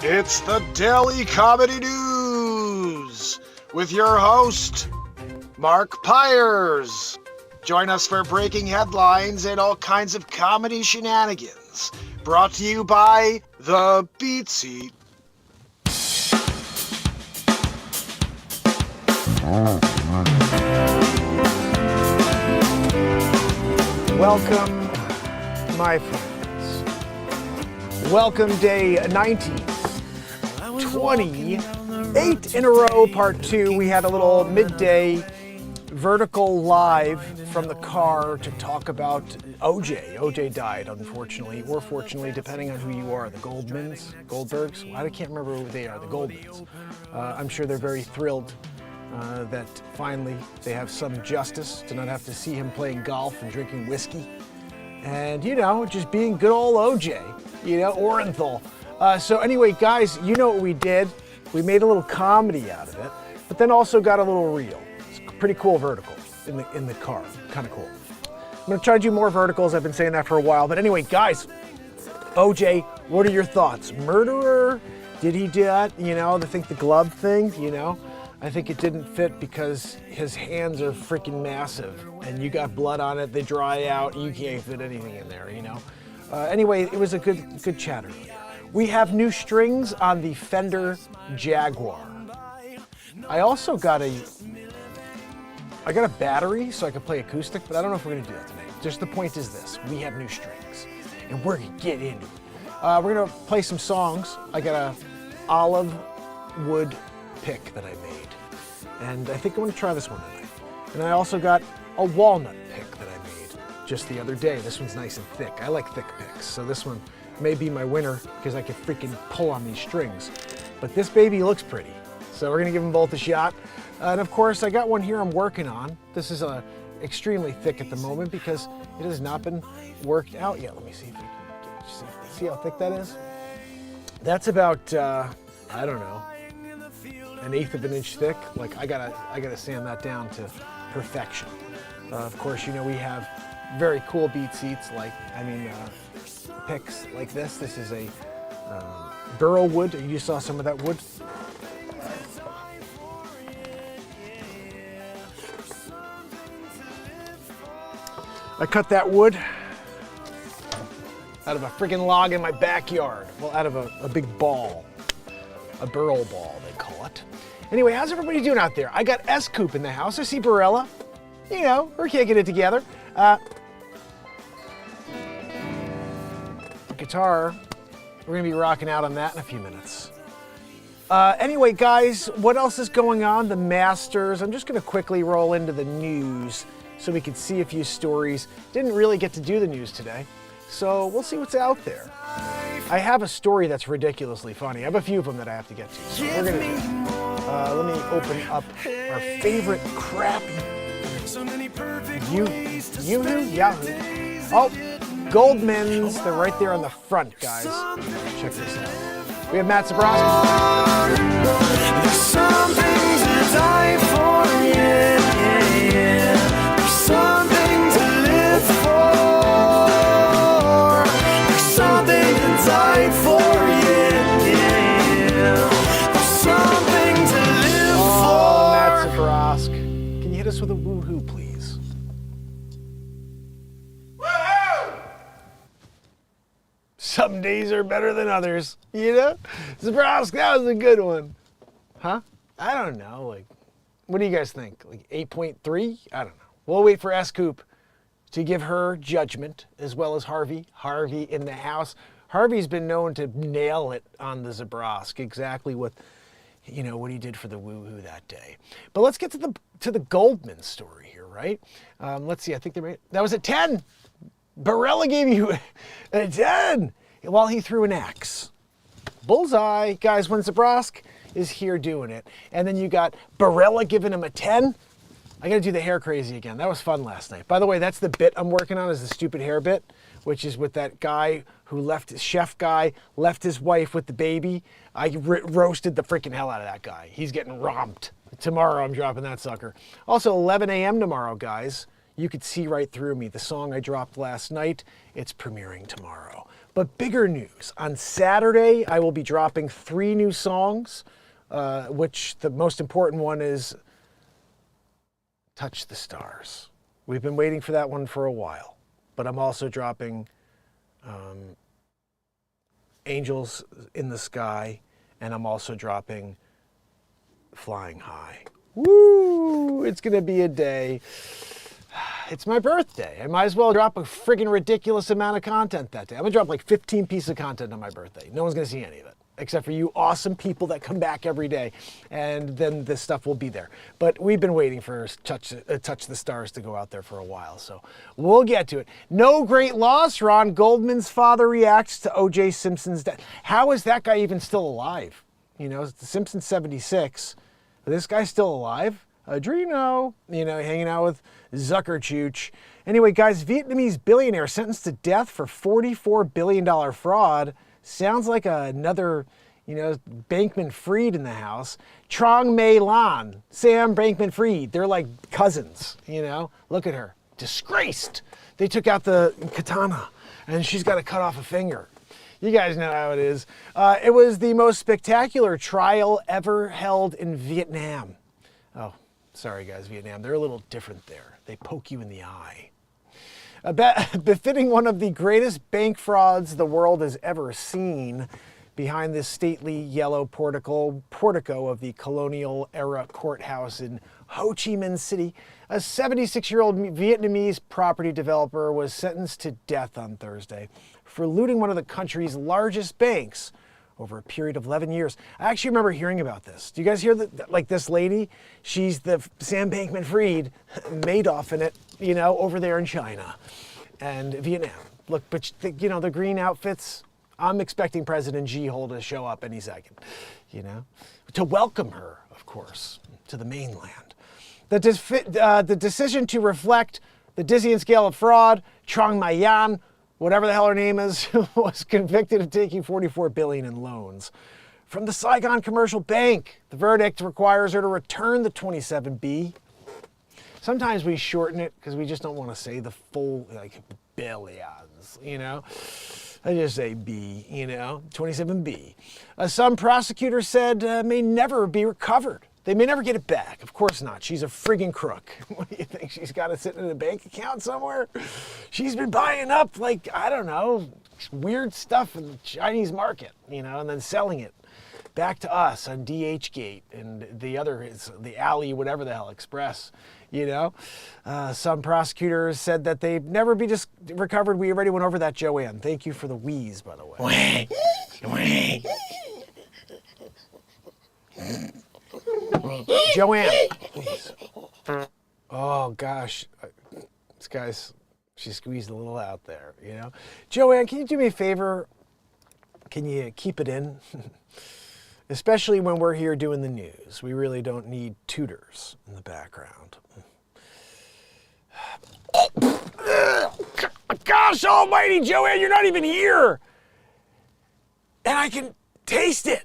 It's the Daily Comedy News with your host, Mark Pires. Join us for breaking headlines and all kinds of comedy shenanigans. Brought to you by The Beat Seat. Welcome, my friends. Welcome day 19. 28 in a row, part 2. We had a little midday vertical live from the car to talk about OJ. OJ died, unfortunately, or fortunately, depending on who you are. The Goldbergs? I can't remember who they are, the Goldmans. I'm sure they're very thrilled that finally they have some justice to not have to see him playing golf and drinking whiskey. And, just being good old OJ, Orenthal. So anyway, guys, you know what we did. We made a little comedy out of it, but then also got a little real. It's pretty cool vertical in the car. Kind of cool. I'm going to try to do more verticals. I've been saying that for a while. But anyway, guys, OJ, what are your thoughts? Murderer? Did he do that? The glove thing, I think it didn't fit because his hands are freaking massive and you got blood on it, they dry out, you can't fit anything in there, Anyway, it was a good chat earlier. We have new strings on the Fender Jaguar. I also got a battery so I could play acoustic, but I don't know if we're gonna do that tonight. Just the point is this, we have new strings and we're gonna get into it. We're gonna play some songs. I got a olive wood pick that I made. And I think I'm gonna try this one tonight. And I also got a walnut pick that I made just the other day. This one's nice and thick. I like thick picks. So this one may be my winner because I can freaking pull on these strings. But this baby looks pretty. So we're gonna give them both a shot. And of course, I got one here I'm working on. This is extremely thick at the moment because it has not been worked out yet. Let me see if we can see how thick that is. That's about, I don't know, 1/8 of an inch thick. Like I gotta sand that down to perfection. Of course, we have very cool beat seats, picks like this. This is a burl wood. You saw some of that wood. I cut that wood out of a freaking log in my backyard. Well, out of a big ball. A burl ball, they call it. Anyway, how's everybody doing out there? I got S-Coop in the house. I see Barella. We're kicking it together. Guitar, we're gonna be rocking out on that in a few minutes. Anyway, guys, what else is going on? The Masters. I'm just gonna quickly roll into the news so we can see a few stories. Didn't really get to do the news today, so we'll see what's out there. I have a story that's ridiculously funny. I have a few of them that I have to get to, so we're gonna do that. Let me open up our favorite crappy Yahoo. Oh, Goldmans, they're right there on the front, guys. Check this out. We have Matt Zabrowski. There's something to die for, yeah. There's something to live for. There's something to die for, yeah. There's something to live for. Matt Zabrowski. Can you hit us with a woohoo, please? Some days are better than others, Zabrowski, that was a good one. Huh? I don't know, what do you guys think? 8.3? I don't know. We'll wait for S-Coop to give her judgment, as well as Harvey. Harvey in the house. Harvey's been known to nail it on the Zabrowski, exactly what he did for the woohoo that day. But let's get to the Goldman story here, right? Let's see, I think that was a 10. Barella gave you a 10 while he threw an X. Bullseye. Guys, when Zabrowski is here doing it, and then you got Barella giving him a 10, I gotta do the hair crazy again. That was fun last night. By the way, that's the bit I'm working on, is the stupid hair bit, which is with that guy who left his wife with the baby. I roasted the freaking hell out of that guy. He's getting romped. Tomorrow I'm dropping that sucker. Also, 11 a.m. tomorrow, guys. You could see right through me. The song I dropped last night, it's premiering tomorrow. But bigger news. On Saturday, I will be dropping 3 new songs, which the most important one is Touch the Stars. We've been waiting for that one for a while. But I'm also dropping Angels in the Sky, and I'm also dropping Flying High. Woo! It's going to be a day. It's my birthday. I might as well drop a friggin' ridiculous amount of content that day. I'm going to drop like 15 pieces of content on my birthday. No one's going to see any of it, except for you awesome people that come back every day. And then this stuff will be there. But we've been waiting for Touch the Stars to go out there for a while, so we'll get to it. No great loss. Ron Goldman's father reacts to O.J. Simpson's death. How is that guy even still alive? You know, Simpson's 76. This guy's still alive? Adreno, hanging out with Zuckerchooch. Anyway, guys, Vietnamese billionaire sentenced to death for $44 billion fraud. Sounds like another, Bankman-Fried in the house. Trong Mei Lan, Sam Bankman-Fried. They're like cousins, Look at her. Disgraced. They took out the katana, and she's got to cut off a finger. You guys know how it is. It was the most spectacular trial ever held in Vietnam. Oh, sorry guys, Vietnam. They're a little different there. They poke you in the eye. Befitting one of the greatest bank frauds the world has ever seen, behind this stately yellow portico of the colonial-era courthouse in Ho Chi Minh City, a 76-year-old Vietnamese property developer was sentenced to death on Thursday for looting one of the country's largest banks over a period of 11 years. I actually remember hearing about this. Do you guys hear that? Like this lady, she's the Sam Bankman-Fried, Madoff in it, over there in China and Vietnam. Look, but the green outfits, I'm expecting President Xi to show up any second, to welcome her, of course, to the mainland. The decision to reflect the dizzying scale of fraud, Trong Mai Yan, whatever the hell her name is, was convicted of taking $44 billion in loans from the Saigon Commercial Bank. The verdict requires her to return the 27B. Sometimes we shorten it because we just don't want to say the full, billions, I just say B, 27B. Some prosecutors said may never be recovered. They may never get it back. Of course not. She's a friggin' crook. What do you think? She's got it sitting in a bank account somewhere? She's been buying up, weird stuff in the Chinese market, and then selling it back to us on DHgate and the other is the Alley, whatever the hell, Express, Some prosecutors said that they'd never be recovered. We already went over that, Joanne. Thank you for the wheeze, by the way. Joanne, please. Oh, gosh. This guy's, she squeezed a little out there, Joanne, can you do me a favor? Can you keep it in? Especially when we're here doing the news. We really don't need tutors in the background. Gosh almighty, Joanne, you're not even here. And I can taste it.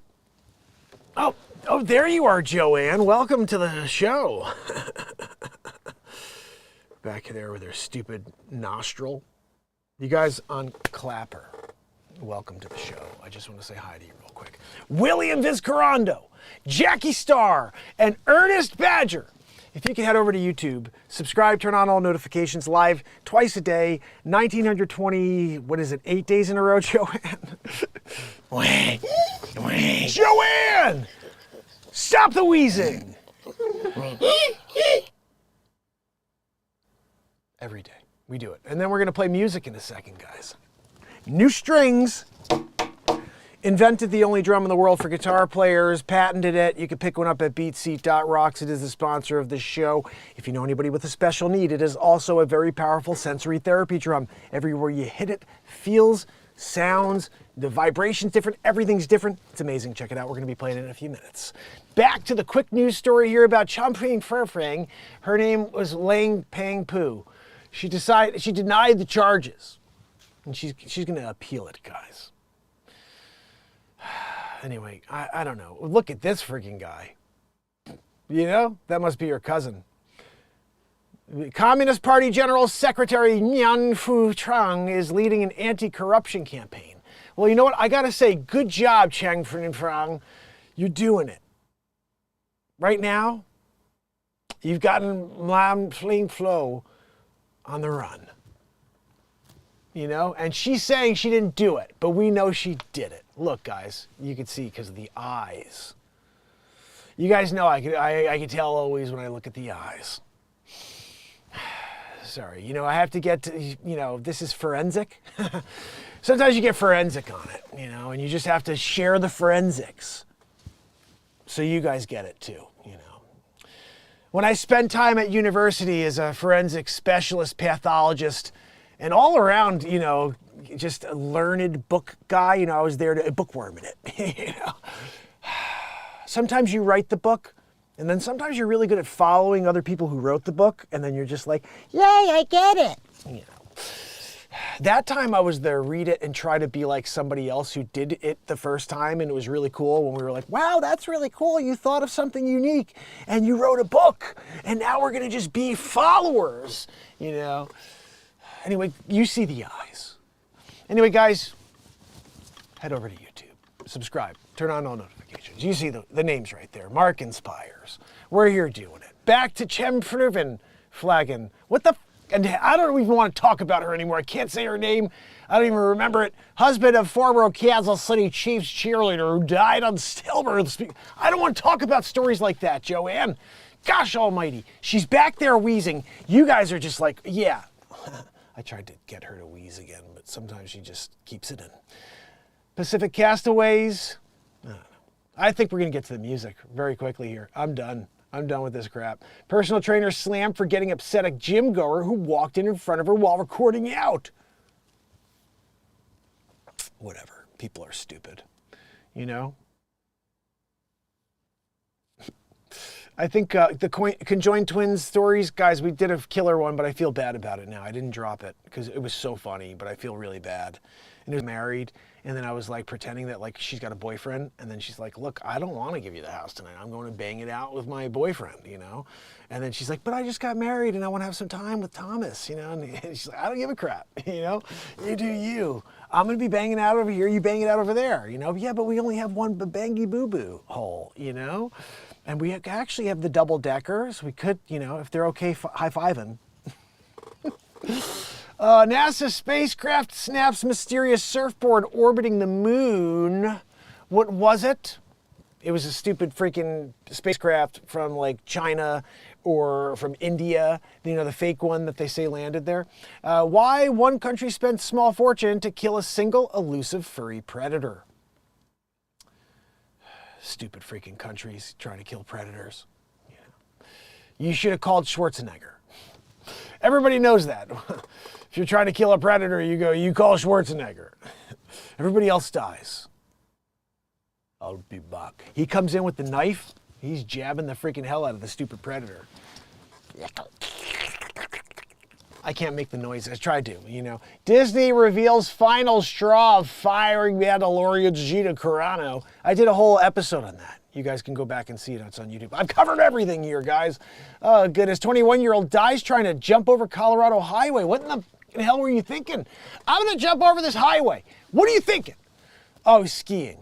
Oh, there you are, Joanne. Welcome to the show. Back there with her stupid nostril. You guys on Clapper, welcome to the show. I just want to say hi to you real quick. William Vizcarrondo, Jackie Starr, and Ernest Badger. If you can head over to YouTube, subscribe, turn on all notifications, live twice a day, 1920, 8 days in a row, Joanne? Joanne! Stop the wheezing! Every day, we do it. And then we're gonna play music in a second, guys. New strings. Invented the only drum in the world for guitar players, patented it. You can pick one up at BeatSeat.rocks. It is the sponsor of this show. If you know anybody with a special need, it is also a very powerful sensory therapy drum. Everywhere you hit it, feels, sounds, the vibration's different, everything's different. It's amazing. Check it out. We're going to be playing it in a few minutes. Back to the quick news story here about Champing Furfang. Her name was Lang Pang Pu. She denied the charges. And she's going to appeal it, guys. Anyway, I don't know. Look at this freaking guy. That must be your cousin. The Communist Party General Secretary Nhan Fu-Trang is leading an anti-corruption campaign. Well, you know what? I got to say, good job, Chang Frang. You're doing it. Right now, you've gotten Lam Fling Flo on the run. You know? And she's saying she didn't do it, but we know she did it. Look, guys, you can see because of the eyes. You guys know I can tell always when I look at the eyes. Sorry, you know, I have to get to, you know, this is forensic. Sometimes you get forensic on it, you know, and you just have to share the forensics. So you guys get it too, you know. When I spent time at university as a forensic specialist pathologist and all around, you know, just a learned book guy, you know, I was there to bookworm in it, you know. Sometimes you write the book, and then sometimes you're really good at following other people who wrote the book, and then you're just like, yay, I get it. You know. That time I was there, read it and try to be like somebody else who did it the first time, and it was really cool when we were like, wow, that's really cool. You thought of something unique, and you wrote a book, and now we're gonna just be followers, you know. Anyway, you see the eyes. Anyway, guys, head over to YouTube, subscribe, turn on all notifications. You see the names right there, MarkinsPires. We're here doing it. Back to Chemfruven Flagon. What the and I don't even want to talk about her anymore. I can't say her name. I don't even remember it. Husband of former Kansas City Chiefs cheerleader who died on stillbirth. I don't want to talk about stories like that, Joanne. Gosh almighty. She's back there wheezing. You guys are just like, yeah. I tried to get her to wheeze again, but sometimes she just keeps it in. Pacific Castaways. I don't know. I think we're going to get to the music very quickly here. I'm done. I'm done with this crap. Personal trainer slammed for getting upset at gym goer who walked in front of her while recording out. Whatever. People are stupid. You know? I think the conjoined twins stories, guys, we did a killer one, but I feel bad about it now. I didn't drop it because it was so funny, but I feel really bad. And it was married, and then I was like pretending that like she's got a boyfriend, and then she's like, look, I don't want to give you the house tonight. I'm going to bang it out with my boyfriend, you know? And then she's like, but I just got married, and I want to have some time with Thomas, you know? And she's like, I don't give a crap, you know? You do you. I'm going to be banging out over here, you bang it out over there, you know? Yeah, but we only have one bangy boo-boo hole, you know? And we actually have the double deckers. We could, you know, if they're okay high-fiving. NASA spacecraft snaps mysterious surfboard orbiting the moon. What was it? It was a stupid freaking spacecraft from like China or from India, you know, the fake one that they say landed there. Why one country spent small fortune to kill a single elusive furry predator. Stupid freaking countries trying to kill predators. Yeah. You should have called Schwarzenegger. Everybody knows that. If you're trying to kill a predator, you call Schwarzenegger. Everybody else dies. I'll be back. He comes in with the knife. He's jabbing the freaking hell out of the stupid predator. I can't make the noise. I tried to, you know. Disney reveals final straw of firing Mandalorian Gina Carano. I did a whole episode on that. You guys can go back and see it. It's on YouTube. I've covered everything here, guys. Oh, goodness. 21-year-old dies trying to jump over Colorado highway. What in the hell were you thinking? I'm going to jump over this highway. What are you thinking? Oh, he's skiing.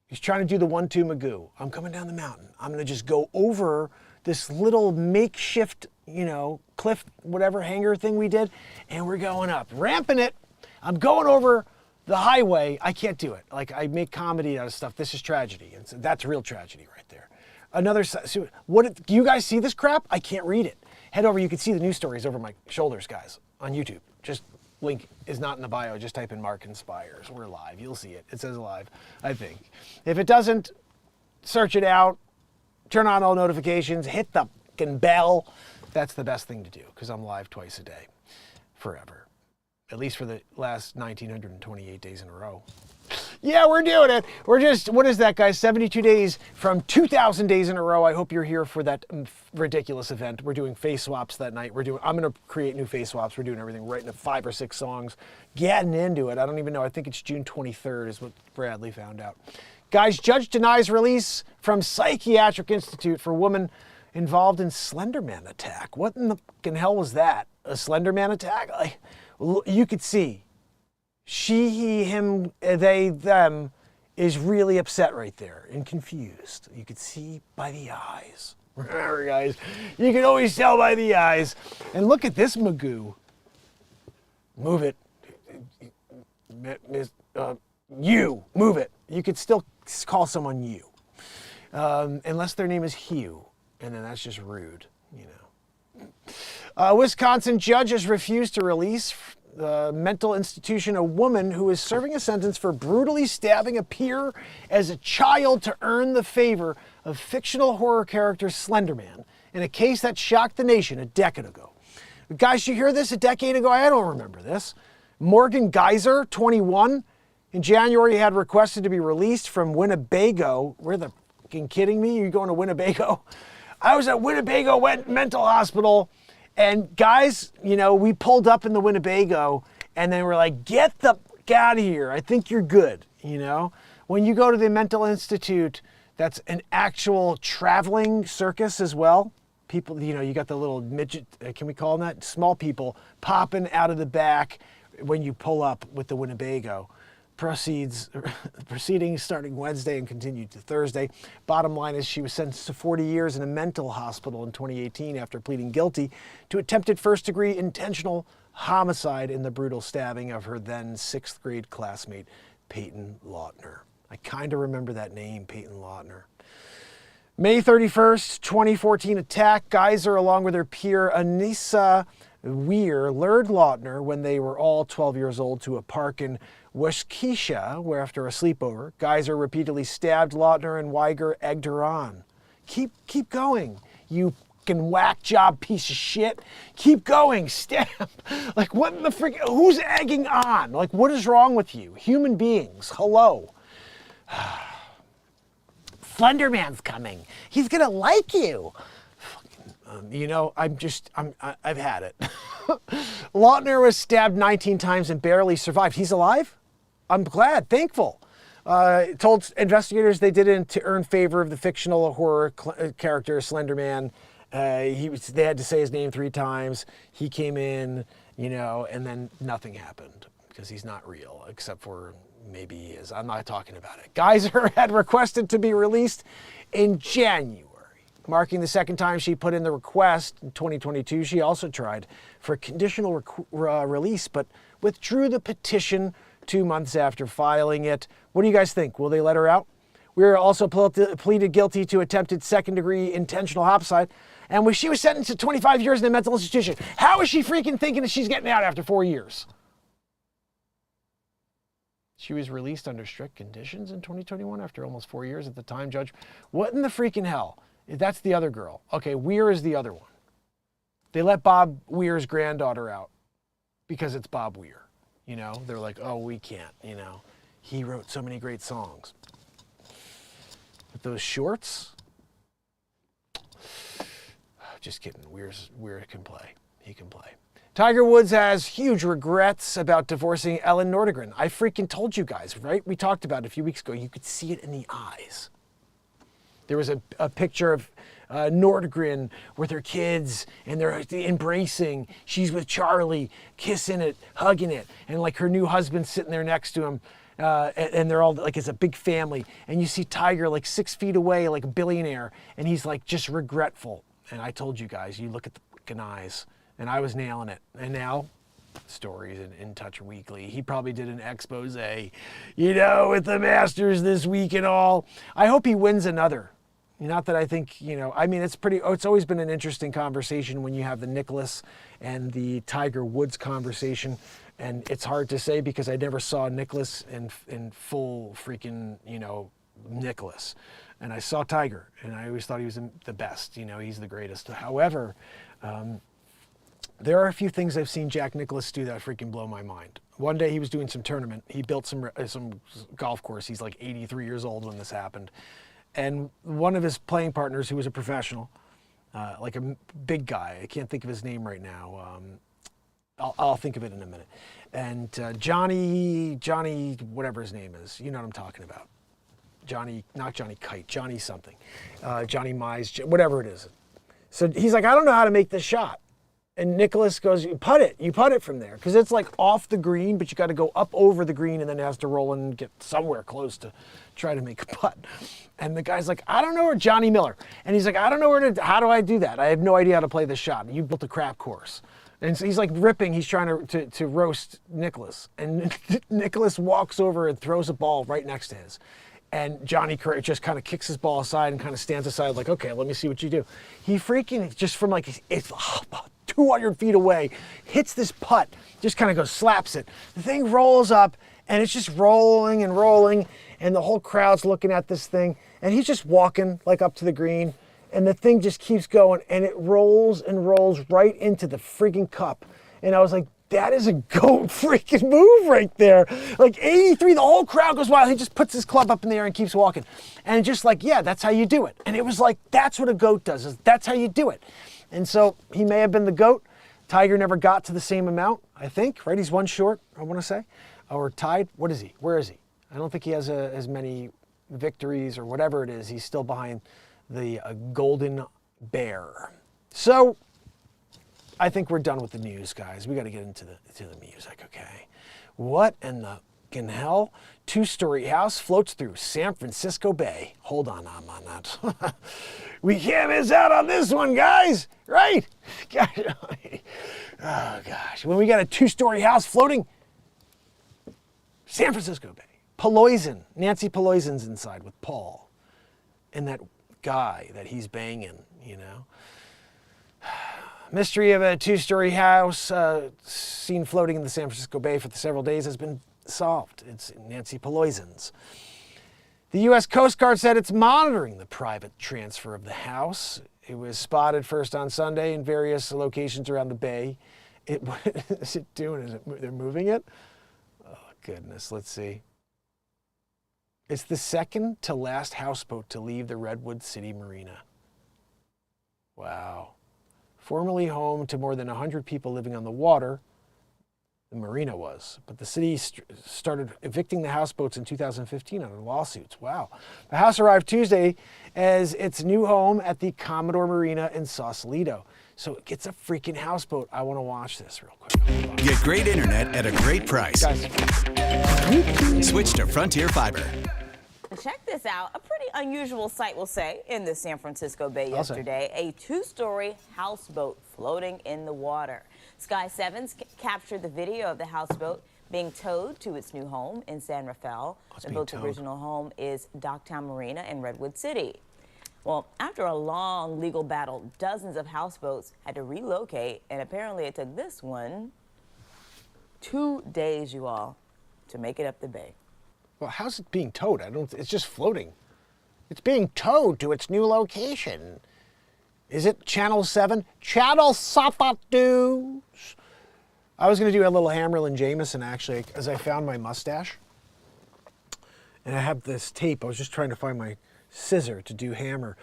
He's trying to do the 1-2 Magoo. I'm coming down the mountain. I'm going to just go over this little makeshift, you know, cliff, whatever hanger thing we did, and we're going up. Ramping it. I'm going over the highway. I can't do it. Like, I make comedy out of stuff. This is tragedy. And so that's real tragedy right there. Another, so do you guys see this crap? I can't read it. Head over. You can see the news stories over my shoulders, guys, on YouTube. Just link is not in the bio. Just type in MarkinsPires. We're live. You'll see it. It says live, I think. If it doesn't, search it out. Turn on all notifications. Hit the fucking bell. That's the best thing to do because I'm live twice a day, forever. At least for the last 1,928 days in a row. Yeah, we're doing it. We're just, what is that, guys? 72 days from 2,000 days in a row. I hope you're here for that ridiculous event. We're doing face swaps that night. I'm going to create new face swaps. We're doing everything, writing 5 or 6 songs, getting into it. I don't even know. I think it's June 23rd is what Bradley found out. Guys, judge denies release from Psychiatric Institute for woman involved in Slenderman attack. What in the fucking hell was that? A Slenderman attack? Like, you could see she, he, him, they, them is really upset right there and confused. You could see by the eyes. Remember, guys, you can always tell by the eyes. And look at this Magoo. Move it. You, move it. You could still call someone you. Unless their name is Hugh, and then that's just rude, you know. Wisconsin judges refused to release the mental institution a woman who is serving a sentence for brutally stabbing a peer as a child to earn the favor of fictional horror character Slenderman in a case that shocked the nation a decade ago. Guys, you hear this a decade ago? I don't remember this. Morgan Geyser, 21, in January had requested to be released from Winnebago. Were the fucking kidding me? You going to Winnebago? I was at Winnebago Mental Hospital, and guys, you know, we pulled up in the Winnebago, and they were like, get the fuck out of here. I think you're good, you know? When you go to the mental institute, that's an actual traveling circus as well. People, you know, you got the little midget, can we call them that? Small people popping out of the back when you pull up with the Winnebago. Proceedings starting Wednesday and continued to Thursday. Bottom line is she was sentenced to 40 years in a mental hospital in 2018 after pleading guilty to attempted first-degree intentional homicide in the brutal stabbing of her then 6th grade classmate, Peyton Lautner. I kind of remember that name, Peyton Lautner. May 31st, 2014 attack. Geyser, along with her peer Anissa Weir, lured Lautner when they were all 12 years old to a park in Westchester, where after a sleepover, Geyser repeatedly stabbed Lautner and Weiger egged her on. Keep going, you fucking whack job piece of shit. Keep going, stab. Like, what in the frick? Who's egging on? Like, what is wrong with you? Human beings, hello. Slenderman's coming. He's gonna like you. You know, I've had it. Lautner was stabbed 19 times and barely survived. He's alive? I'm glad, thankful. Told investigators they did it to earn favor of the fictional horror character Slenderman. They had to say his name 3 times. He came in, you know, and then nothing happened because he's not real, except for maybe he is. I'm not talking about it. Geyser had requested to be released in January. Marking the second time she put in the request in 2022, she also tried for conditional release, but withdrew the petition 2 months after filing it. What do you guys think? Will they let her out? Weir also pleaded guilty to attempted second-degree intentional homicide, and she was sentenced to 25 years in a mental institution. How is she freaking thinking that she's getting out after 4 years? She was released under strict conditions in 2021 after almost 4 years at the time, Judge. What in the freaking hell? That's the other girl. Okay, Weir is the other one. They let Bob Weir's granddaughter out because it's Bob Weir. You know, they're like, oh, we can't, you know. He wrote so many great songs. But those shorts, just kidding. Weir can play. He can play. Tiger Woods has huge regrets about divorcing Ellen Nordegren. I freaking told you guys, right? We talked about it a few weeks ago. You could see it in the eyes. There was a picture of Nordegren with her kids, and they're embracing. She's with Charlie, kissing it, hugging it, and like her new husband's sitting there next to him, and they're all like, it's a big family. And you see Tiger like 6 feet away, like a billionaire, and he's like just regretful. And I told you guys, you look at the fucking eyes, and I was nailing it. And now, stories in Touch Weekly. He probably did an expose, you know, with the Masters this week and all. I hope he wins another. Not that I think, you know, I mean, it's always been an interesting conversation when you have the Nicklaus and the Tiger Woods conversation. And it's hard to say because I never saw Nicklaus in full freaking, you know, Nicklaus. And I saw Tiger, and I always thought he was the best. You know, he's the greatest. However, there are a few things I've seen Jack Nicklaus do that freaking blow my mind. One day he was doing some tournament. He built some golf course. He's like 83 years old when this happened. And one of his playing partners, who was a professional, like a big guy, I can't think of his name right now. I'll think of it in a minute. And Johnny, whatever his name is, you know what I'm talking about. Johnny, not Johnny Kite, Johnny something. Johnny Mize, whatever it is. So he's like, I don't know how to make this shot. And Nicholas goes, you putt it from there. Because it's like off the green, but you got to go up over the green and then it has to roll in and get somewhere close to try to make a putt. And the guy's like, I don't know where, Johnny Miller. And he's like, I don't know how do I do that? I have no idea how to play this shot. You built a crap course. And so he's like ripping, he's trying to roast Nicholas. And Nicholas walks over and throws a ball right next to his. And Johnny just kind of kicks his ball aside and kind of stands aside like, okay, let me see what you do. He freaking, just from like, it's 200 feet away, hits this putt, just kind of goes, slaps it. The thing rolls up and it's just rolling and rolling. And the whole crowd's looking at this thing. And he's just walking like up to the green. And the thing just keeps going and it rolls and rolls right into the freaking cup. And I was like, that is a GOAT freaking move right there. Like 83, the whole crowd goes wild. He just puts his club up in the air and keeps walking. And just like, yeah, that's how you do it. And it was like, that's what a GOAT does, is that's how you do it. And so he may have been the GOAT. Tiger never got to the same amount, I think, right? He's one short, I want to say, or tied. What is he? Where is he? I don't think he has as many victories or whatever it is. He's still behind the Golden Bear. So I think we're done with the news, guys. We got to get into the music, okay? What in the hell? Two-story house floats through San Francisco Bay. Hold on, I'm on that. We can't miss out on this one, guys, right? Oh, gosh. When we got a two-story house floating, San Francisco Bay. Nancy Pelosin's inside with Paul and that guy that he's banging, you know? Mystery of a two-story house seen floating in the San Francisco Bay for several days has been solved. It's Nancy Pelosin's. The U.S. Coast Guard said it's monitoring the private transfer of the house. It was spotted first on Sunday in various locations around the bay. What is it doing? They're moving it? Oh, goodness. Let's see. It's the second to last houseboat to leave the Redwood City Marina. Wow. Formerly home to more than 100 people living on the water, the marina was. But the city started evicting the houseboats in 2015 under lawsuits. Wow. The house arrived Tuesday as its new home at the Commodore Marina in Sausalito. So it gets a freaking houseboat. I want to watch this real quick. Get great internet at a great price. Guys. Switch to Frontier Fiber. Check this out. A pretty unusual sight, we'll say, in the San Francisco Bay yesterday. A two-story houseboat floating in the water. Sky 7's captured the video of the houseboat being towed to its new home in San Rafael. The boat's original home is Docktown Marina in Redwood City. Well, after a long legal battle, dozens of houseboats had to relocate, and apparently it took this one 2 days, you all, to make it up the bay. Well, how's it being towed? It's just floating. It's being towed to its new location. Is it Channel 7? Channel 7 News. I was going to do a little Hammerlin Jameson, actually, as I found my mustache. And I have this tape. I was just trying to find my scissor to do Hammerlin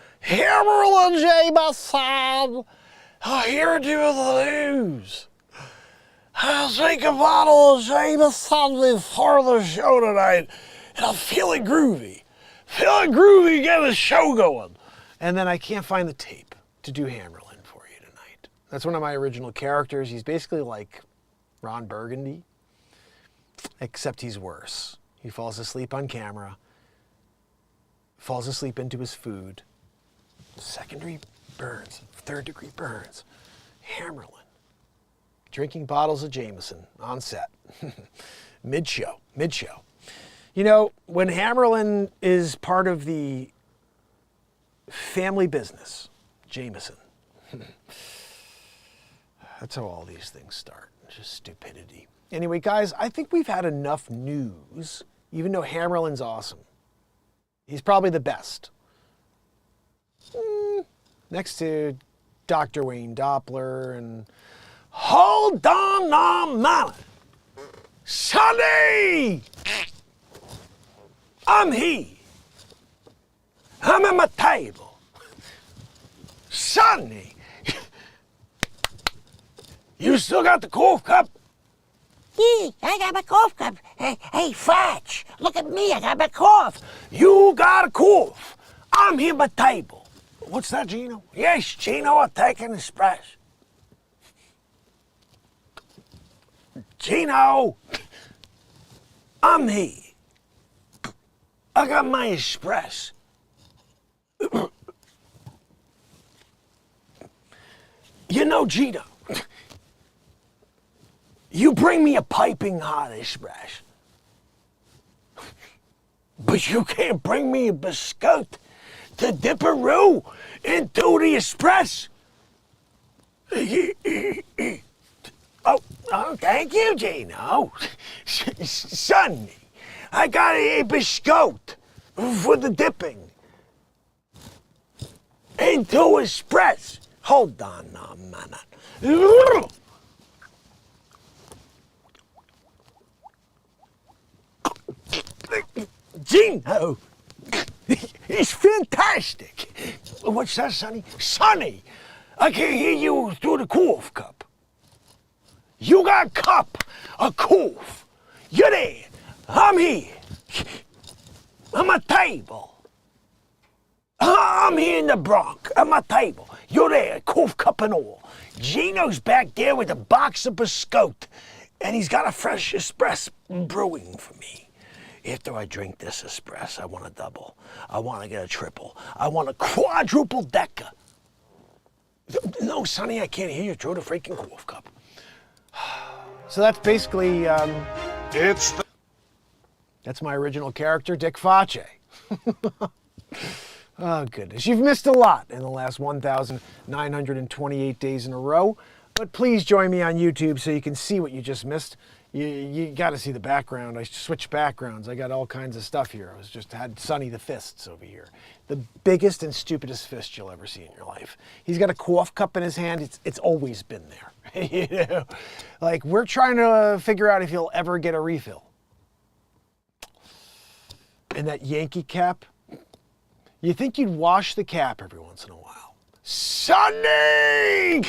Jameson. Here to do the news. I'll drink a bottle of Jameson before the show tonight, and I'm feeling groovy. Get the show going. And then I can't find the tape to do Hammerlin for you tonight. That's one of my original characters. He's basically like Ron Burgundy, except he's worse. He falls asleep on camera, falls asleep into his food, second-degree burns, third-degree burns, Hammerlin. Drinking bottles of Jameson on set. Mid-show. You know, when Hammerlin is part of the family business, Jameson. That's how all these things start. Just stupidity. Anyway, guys, I think we've had enough news, even though Hammerlin's awesome. He's probably the best. Next to Dr. Wayne Doppler and... Hold on a minute. Sonny! I'm here. I'm at my table. Sonny! You still got the cough cup? Yeah, I got my cough cup. Hey, Fudge, look at me, I got my cough. You got a cough. I'm here at my table. What's that, Gino? Yes, Gino, I'll take an espresso. Gino, I'm here. I got my espresso. You know, Gino, you bring me a piping hot espresso, but you can't bring me a biscuit to dip a roux into the espresso. Oh, thank you, Gino. Sonny, I got a biscuit for the dipping into espresso. Hold on a minute. Gino, it's fantastic. What's that, Sonny? Sonny, I can hear you through the cough cup. You got a cup of cough. You're there. I'm here. I'm a table. I'm here in the Bronx. I'm a table. You're there, cough cup and all. Gino's back there with a box of biscuit, and he's got a fresh espresso brewing for me. After I drink this espresso, I want a double. I want to get a triple. I want a quadruple decker. No, Sonny, I can't hear you through the freaking cough cup. So that's basically, It's the that's my original character, Dick Face. Oh, goodness. You've missed a lot in the last 1,928 days in a row, but please join me on YouTube so you can see what you just missed. You got to see the background. I switched backgrounds. I got all kinds of stuff here. I had Sonny the Fists over here. The biggest and stupidest fist you'll ever see in your life. He's got a cough cup in his hand. It's always been there. You know? Like, we're trying to figure out if he'll ever get a refill. And that Yankee cap, you think you'd wash the cap every once in a while. Sonny!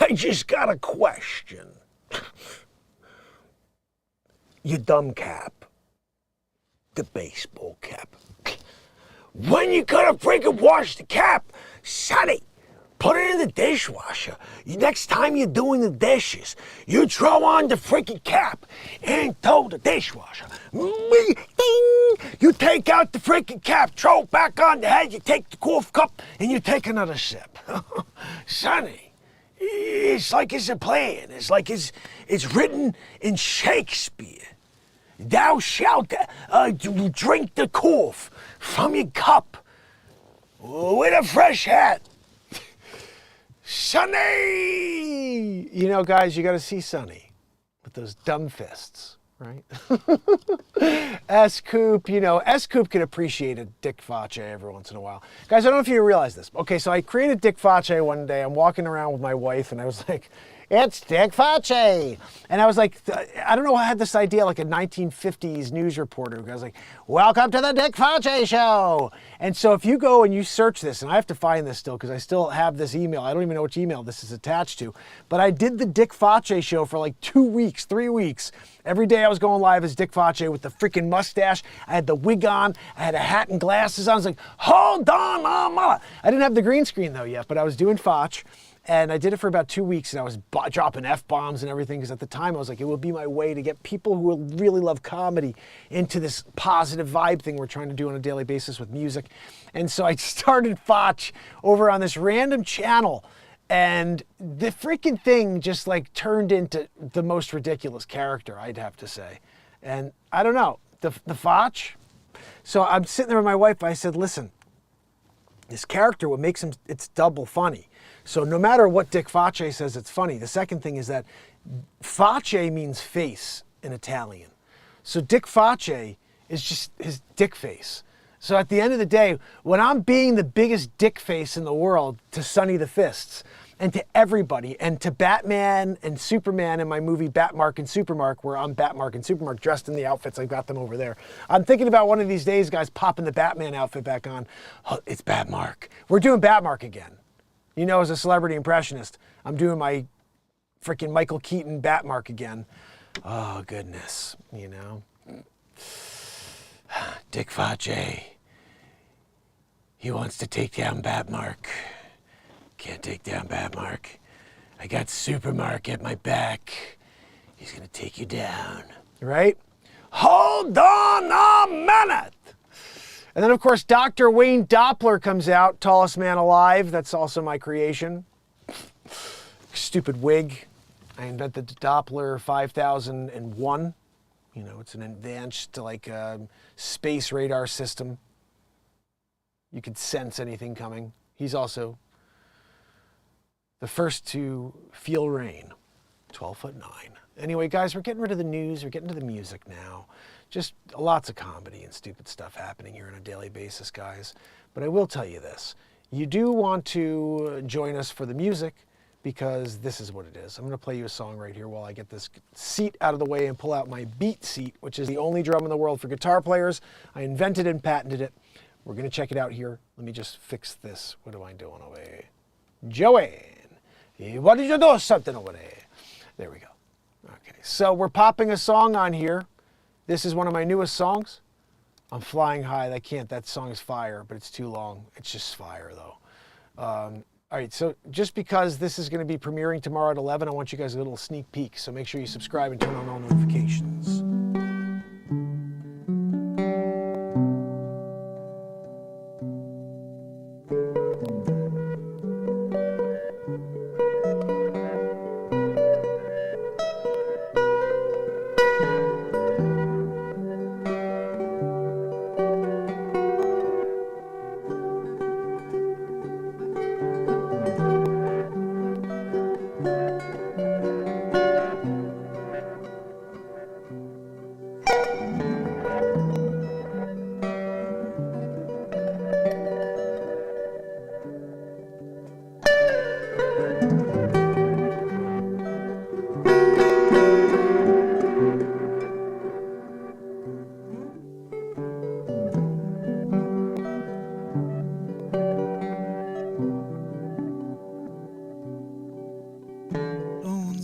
I just got a question. You dumb cap. The baseball cap. When you gonna freaking wash the cap? Sonny, put it in the dishwasher. Next time you're doing the dishes, you throw on the freaking cap and throw the dishwasher. Ding! You take out the freaking cap, throw it back on the head, you take the cough cup, and you take another sip. Sonny, it's like it's a plan. It's like it's written in Shakespeare. Thou shalt drink the cough from your cup with a fresh hat. Sonny! You know, guys, you got to see Sonny with those dumb fists, right? S-Coop, you know, S-Coop can appreciate a Dick Face every once in a while. Guys, I don't know if you realize this. Okay, so I created Dick Face one day. I'm walking around with my wife, and I was like, it's Dick Face. And I was like, I don't know, I had this idea like a 1950s news reporter. I was like, welcome to the Dick Face Show. And so if you go and you search this, and I have to find this still because I still have this email. I don't even know which email this is attached to. But I did the Dick Face Show for like 2 weeks, 3 weeks. Every day I was going live as Dick Face with the freaking mustache. I had the wig on. I had a hat and glasses on. I was like, hold on, mama. I didn't have the green screen though yet, but I was doing Face. And I did it for about 2 weeks, and I was dropping F-bombs and everything, because at the time I was like, it would be my way to get people who really love comedy into this positive vibe thing we're trying to do on a daily basis with music. And so I started Foch over on this random channel, and the freaking thing just like turned into the most ridiculous character, I'd have to say. And I don't know, the Foch. So I'm sitting there with my wife, I said, listen, this character, what makes him, it's double funny. So no matter what Dick Face says, it's funny. The second thing is that Face means face in Italian. So Dick Face is just his dick face. So at the end of the day, when I'm being the biggest dick face in the world to Sonny the Fists, and to everybody, and to Batman and Superman in my movie Batmark and Supermark, where I'm Batmark and Supermark dressed in the outfits, I've got them over there. I'm thinking about one of these days, guys, popping the Batman outfit back on. Oh, it's Batmark. We're doing Batmark again. You know, as a celebrity impressionist, I'm doing my freaking Michael Keaton Batmark again. Oh, goodness, you know. Dick Face, He wants to take down Batmark. Can't take down Batmark. I got Supermark at my back. He's gonna take you down. Right? Hold on a minute! And then, of course, Dr. Wayne Doppler comes out, tallest man alive. That's also my creation. Stupid wig. I invented the Doppler 5001. You know, it's an advanced, like, space radar system. You can sense anything coming. He's also the first to feel rain, 12'9". Anyway, guys, we're getting rid of the news. We're getting to the music now. Just lots of comedy and stupid stuff happening here on a daily basis, guys. But I will tell you this. You do want to join us for the music because this is what it is. I'm going to play you a song right here while I get this seat out of the way and pull out my beat seat, which is the only drum in the world for guitar players. I invented and patented it. We're going to check it out here. Let me just fix this. What am I doing over here? Joanne, what did you do? Something over there. There we go. Okay, so we're popping a song on here. This is one of my newest songs. I'm flying high. That song is fire, but it's too long. It's just fire, though. All right, so just because this is going to be premiering tomorrow at 11, I want you guys a little sneak peek. So make sure you subscribe and turn on all notifications.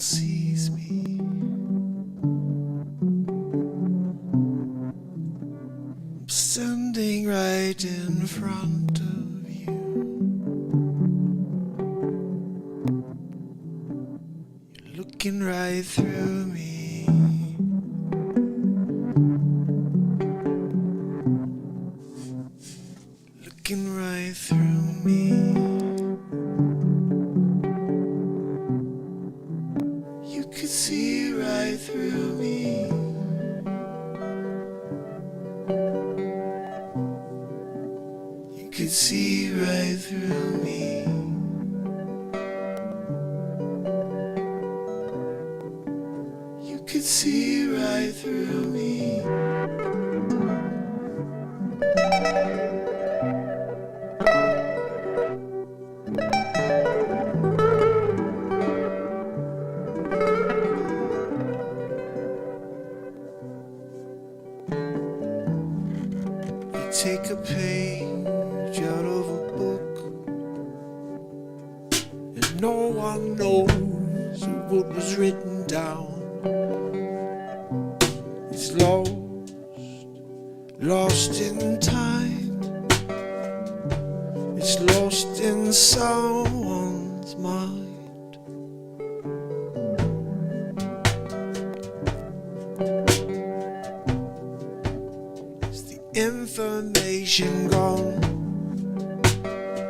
Sees me. I'm standing right in front of you. You're looking right through me. Looking right through me. You could see right through me. You could see right through me. You could see right through me. Take a page out of a book, and no one knows what was written down. It's lost in time. It's lost in someone's mind. Information gone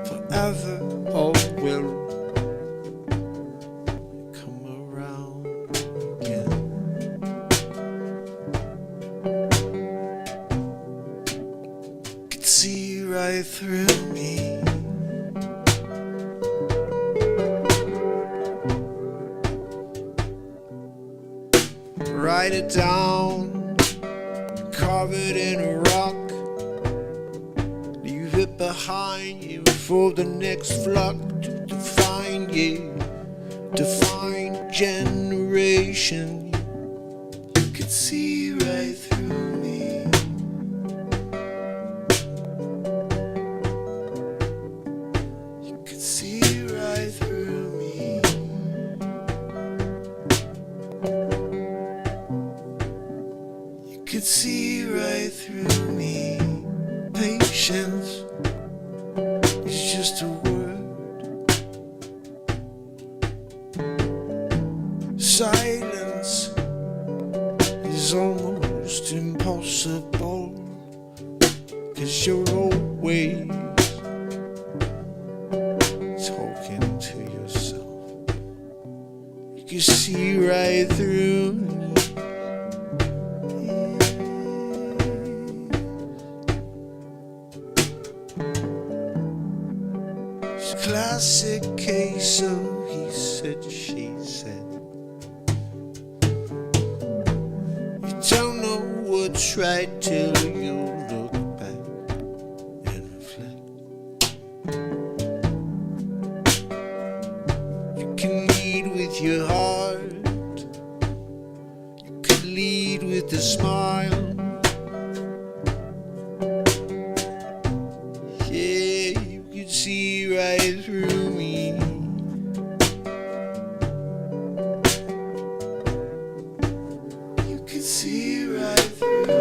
forever, or will come around again. Could see right through me. Write it down, carve it in a rock. Leave it behind you for the next flock to find you, to find generation. You could see right through me. You could see right through me. You could see right through me. Patience, just a word. Silence is almost impossible, 'cause you're always talking to yourself. You can see right through me. It's a classic case of he said, she said. You don't know what's right till you look back and reflect. You can lead with your heart, you can lead with a smile. Yeah, you can see right through me. You can see right through me.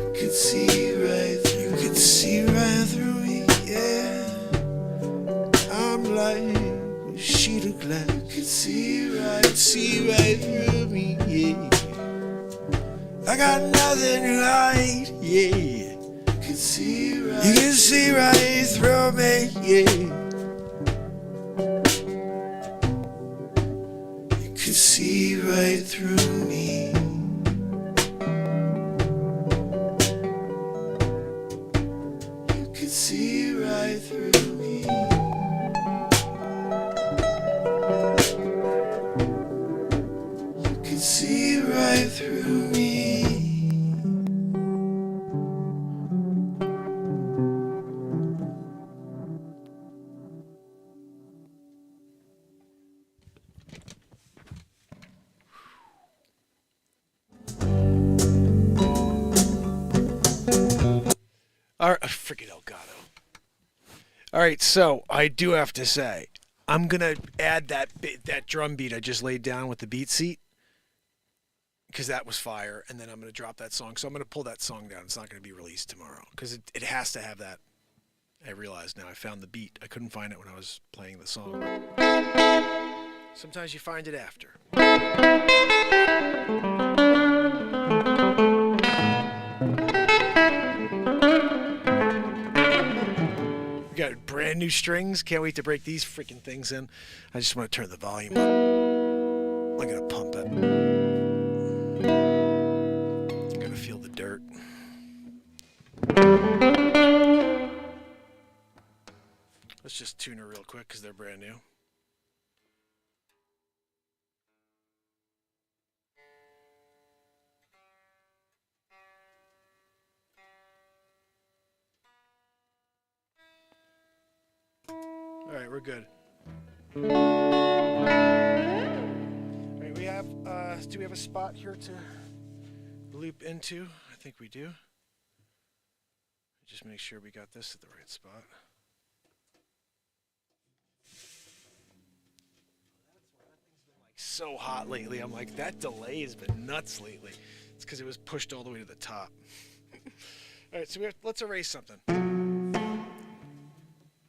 You can see right through. You can see right through me. Yeah, I'm like a sheet of glass. You can see right through me. Yeah, I got nothing to hide. Yeah, you can see right through me. Yeah. You can see right through me. You can see right through me. You can see right through me. All right, freaking Elgato. All right, so I do have to say, I'm gonna add that drum beat I just laid down with the beat seat, because that was fire, and then I'm gonna drop that song. So I'm gonna pull that song down. It's not gonna be released tomorrow because it has to have that. I realized now I found the beat. I couldn't find it when I was playing the song. Sometimes you find it after. We got brand new strings. Can't wait to break these freaking things in. I just want to turn the volume up. I'm gonna pump it. I'm gonna feel the dirt. Let's just tune her real quick because they're brand new. All right, we're good. All right, we have. Do we have a spot here to loop into? I think we do. Just make sure we got this at the right spot. So hot lately. I'm like, that delay has been nuts lately. It's because it was pushed all the way to the top. All right, so let's erase something. We're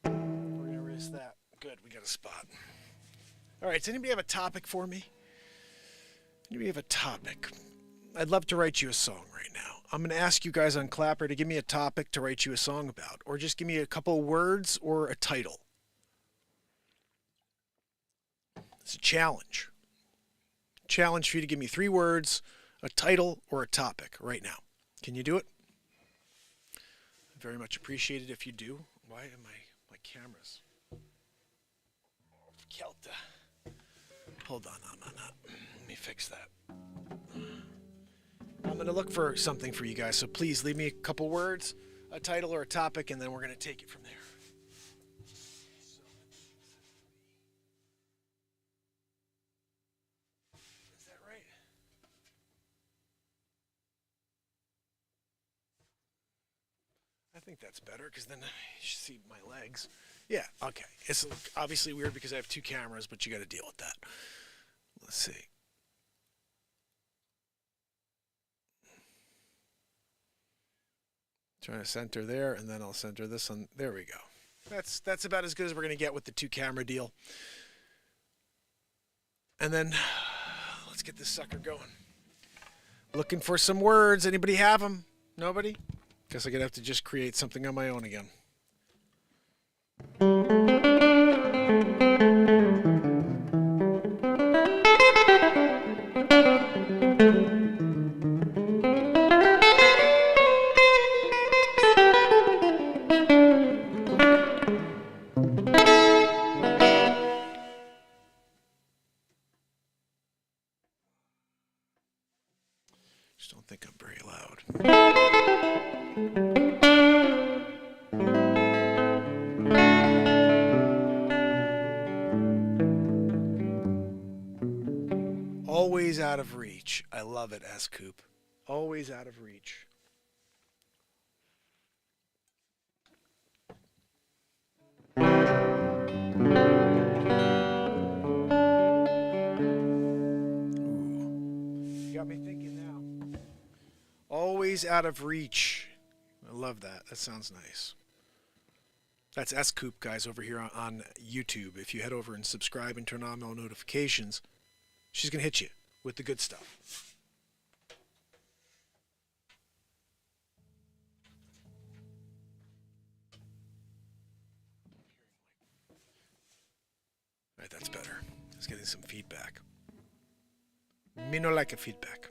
going to erase that. Good, we got a spot. All right, does anybody have a topic for me? Anybody have a topic? I'd love to write you a song right now. I'm going to ask you guys on Clapper to give me a topic to write you a song about, or just give me a couple words or a title. It's a challenge. Challenge for you to give me 3 words, a title, or a topic right now. Can you do it? Very much appreciated if you do. Why am my cameras? Kelta. Hold on. Let me fix that. I'm going to look for something for you guys, so please leave me a couple words, a title, or a topic, and then we're going to take it from there. Is that right? I think that's better, because then you should see my legs. Yeah, okay. It's obviously weird because I have 2 cameras, but you got to deal with that. Let's see. Trying to center there, and then I'll center this on. There we go. That's about as good as we're going to get with the 2-camera deal. And then let's get this sucker going. Looking for some words. Anybody have them? Nobody? Guess I'm going to have to just create something on my own again. Just don't think I'm very loud. Always out of reach. I love it, S. Coop. Always out of reach. Ooh. You got me thinking now. Always out of reach. I love that. That sounds nice. That's S. Coop, guys, over here on YouTube. If you head over and subscribe and turn on all notifications, she's going to hit you with the good stuff. All right, that's better. It's getting some feedback. Me no like a feedback.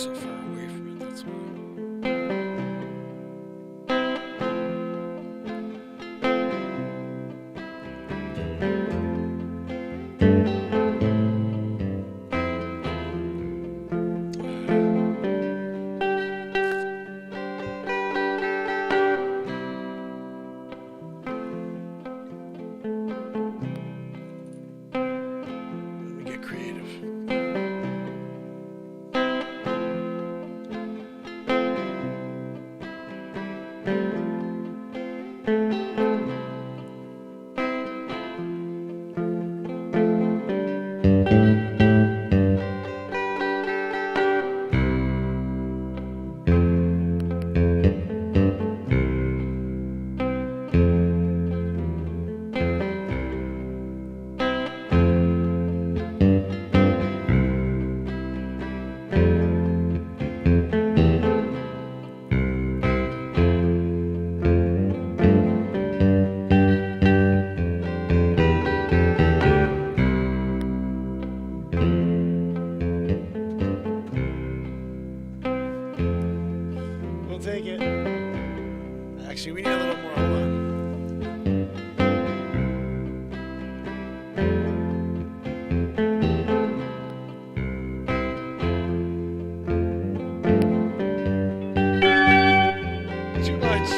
so far away from it, that's why. Let me get creative. We'll take it. Actually, we need a little more. Hold on. Too much.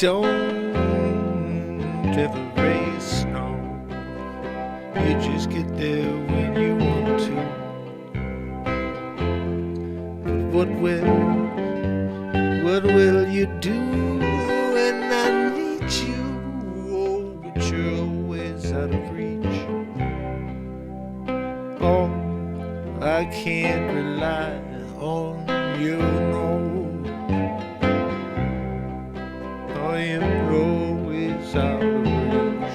don't ever race, no. You just get there when you want to. But what will you do when I need you? Oh, but you're always out of reach. Oh, I can't rely on you, no. I am always out of reach.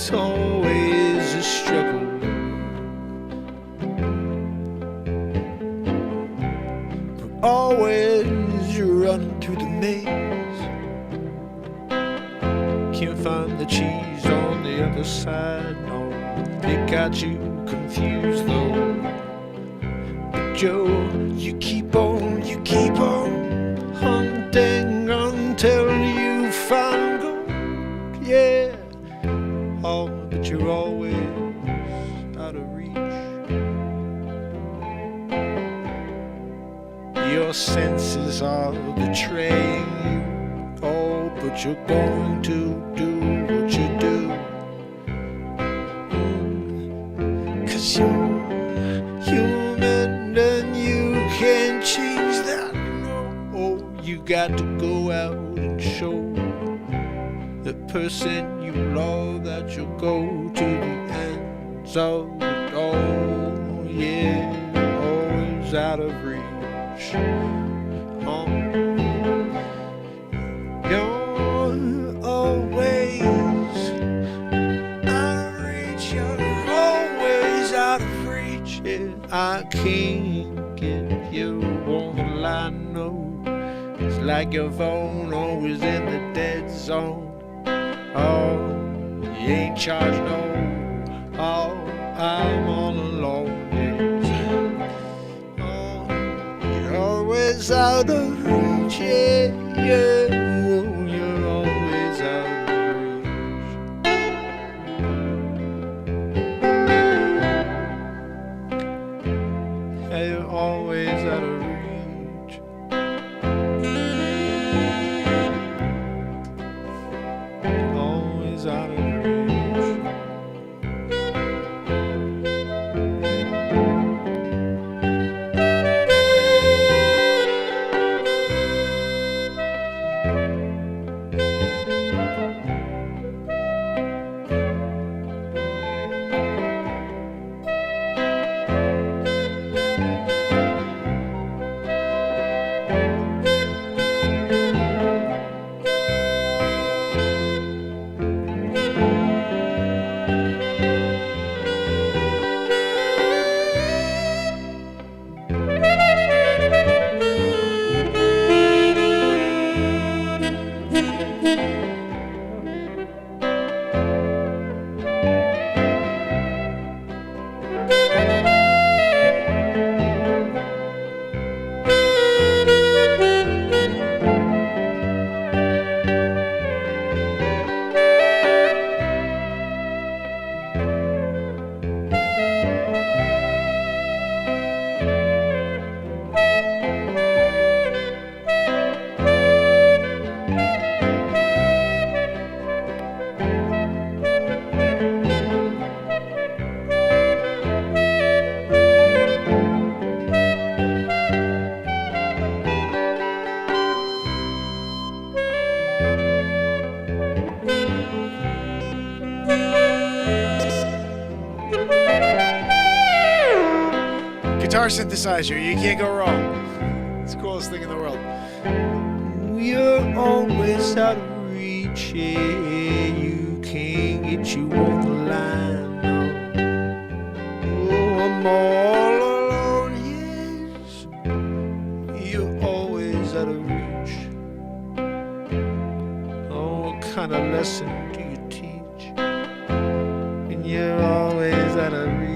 it's always a struggle. But always you run through the maze. Can't find the cheese on the other side, no. They got you confused though. But Joe, you keep on hunting until you find gold, yeah. Oh, but you're always out of reach. Your senses are betraying you, oh, but you're going to do what you do. 'Cause you're human and you can't change that, no. Oh, you got to go out and show the person you love that you'll go to the ends of it all, yeah, always out of reach. Oh, you're always out of reach, you're always out of reach, yeah. I can't get you on the line, no. It's like your phone always in the dead zone. Oh, you ain't charged no. Oh, I'm all alone. Yeah. Oh, you're always out of reach. Yeah, yeah. Oh, you're always out of reach. Yeah, you're always out of reach. Always out of reach. Guitar synthesizer, you can't go wrong. It's the coolest thing in the world. You're always out of reach, yeah. You can't get you on the line, no. Oh, I'm all alone, yes. You're always out of reach. Oh, what kind of lesson do you teach? And you're always out of reach,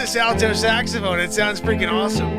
this alto saxophone. It sounds freaking awesome.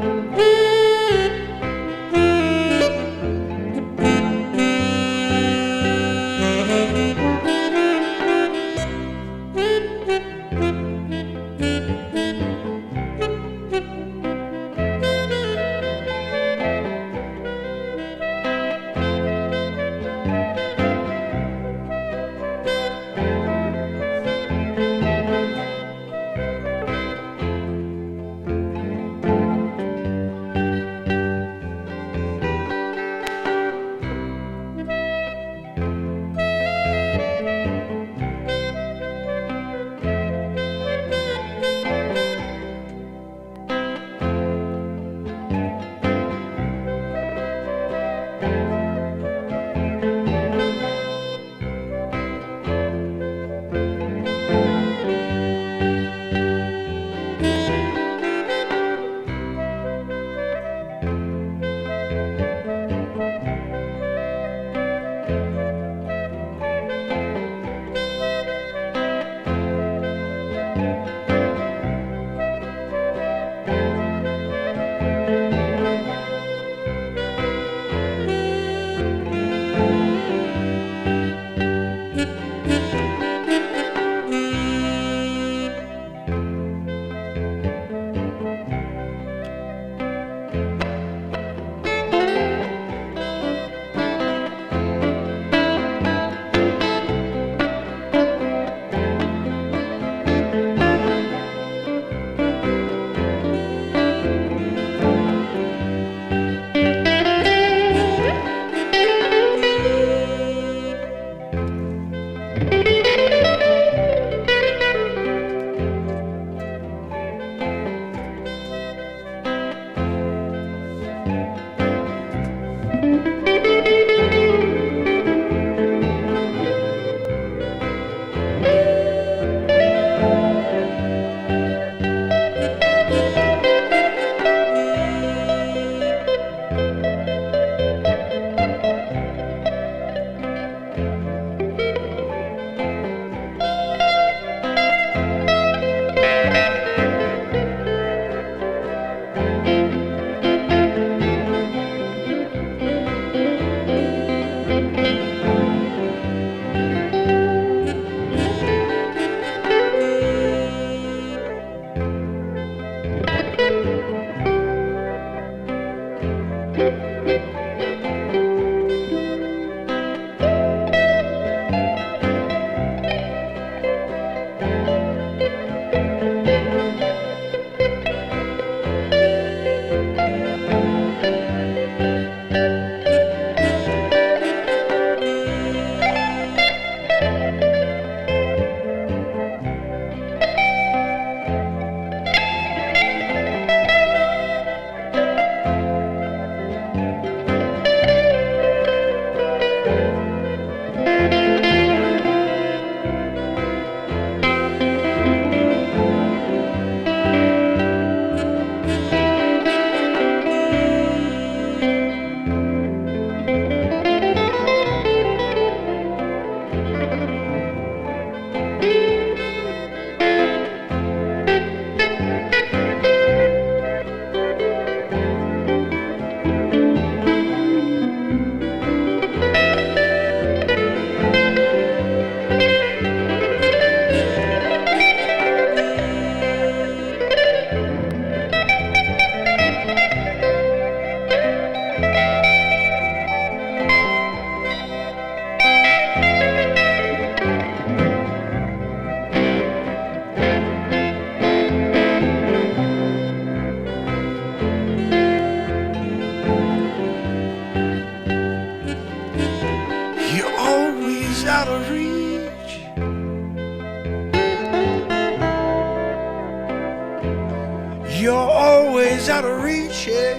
You're always out of reach, yeah.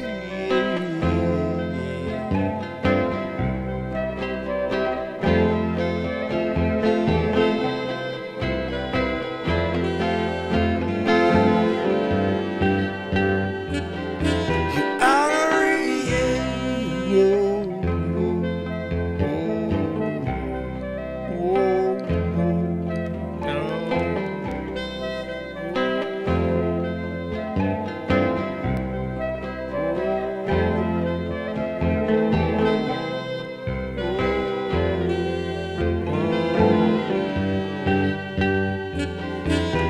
You're out of reach,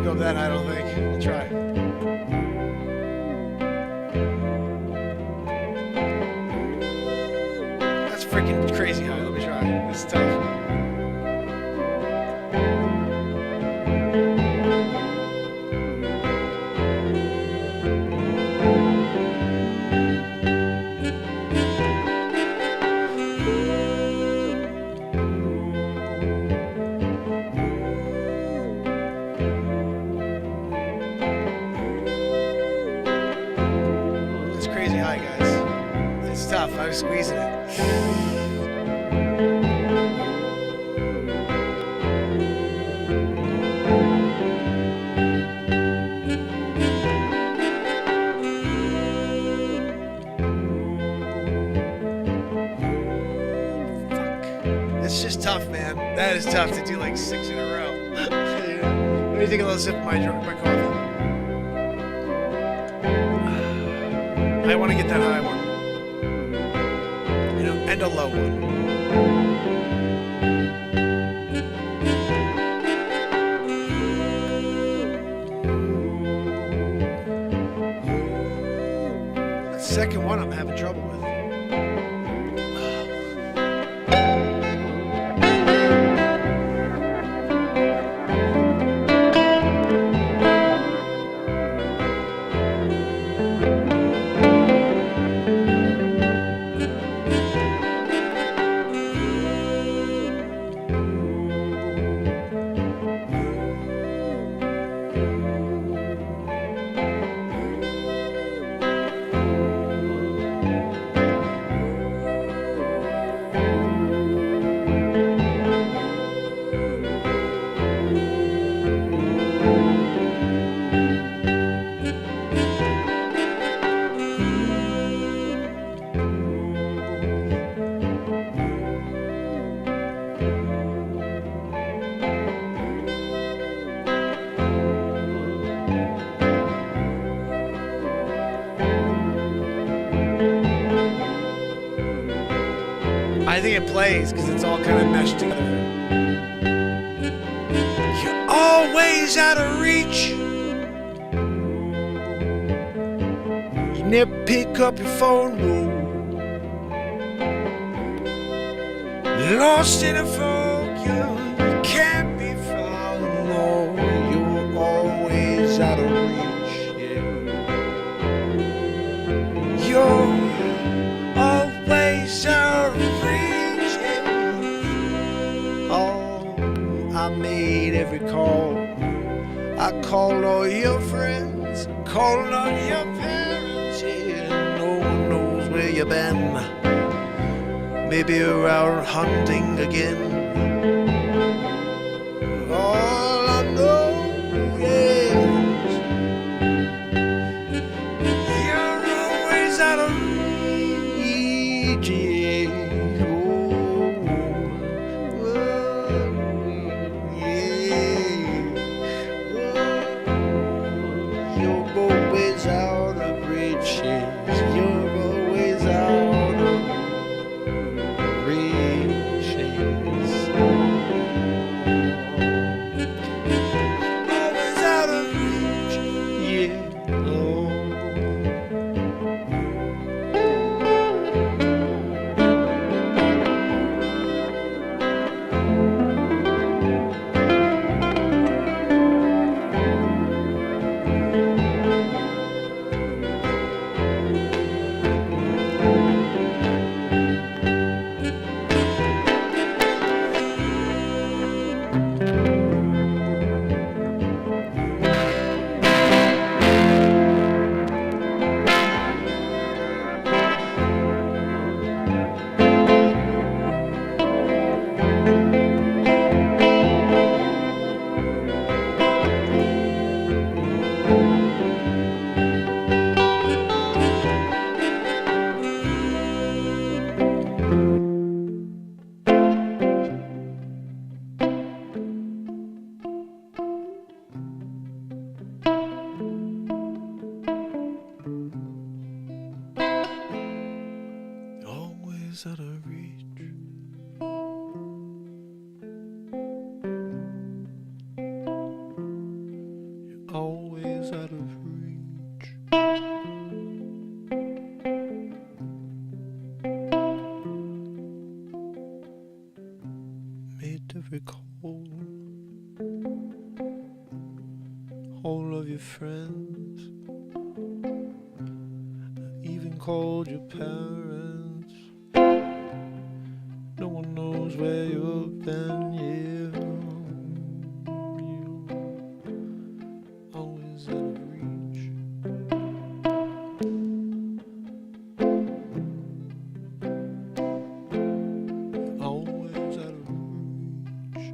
go up that high, I don't think. I'll try. That's freaking crazy high. Let me try. This is tough. That's crazy high, guys. It's tough. I'm squeezing it. It's just tough, man. That is tough to do like 6 in a row. Let me take a little sip of my coffee. I want to get that high one. You know, and a low one. The second one I'm having trouble with. I think it plays because it's all kind of meshed together. You're always out of reach. You never pick up your phone, no. Lost in a fog, you can't be found, no. You're always out of reach, yeah. You're always out of reach, yeah. Oh, I made every call. I called all your friends, called on your parents, yeah. No one knows where you've been. Maybe you're out hunting again. All I know is you're always out of reach, yeah. You're always out of reach, yeah. You're always out of reaches. always out of reach. Made every call, all of your friends, even called your parents. No one knows where you've been, yeah. You always out of reach. Always out of reach.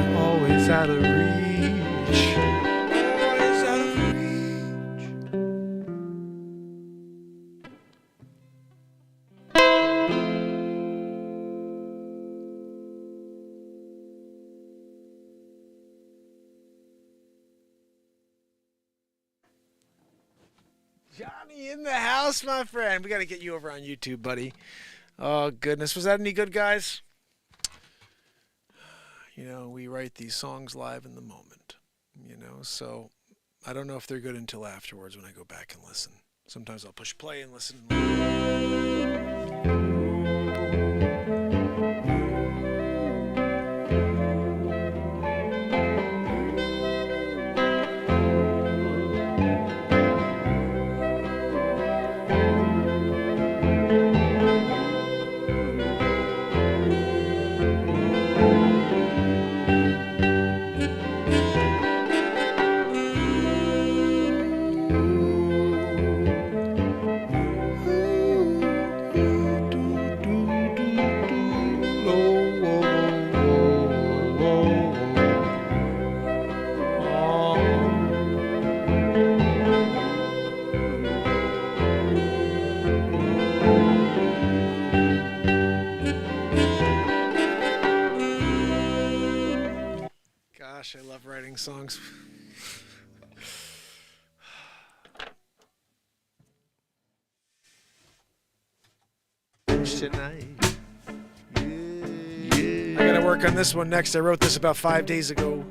Always out of reach. Always out of reach. Johnny in the house, my friend. We got to get you over on YouTube, buddy. Oh, goodness. Was that any good, guys? You know, we write these songs live in the moment, you know, so I don't know if they're good until afterwards when I go back and listen. Sometimes I'll push play and listen. Gosh, I love writing songs. Tonight. I gotta work on this one next. I wrote this about 5 days ago.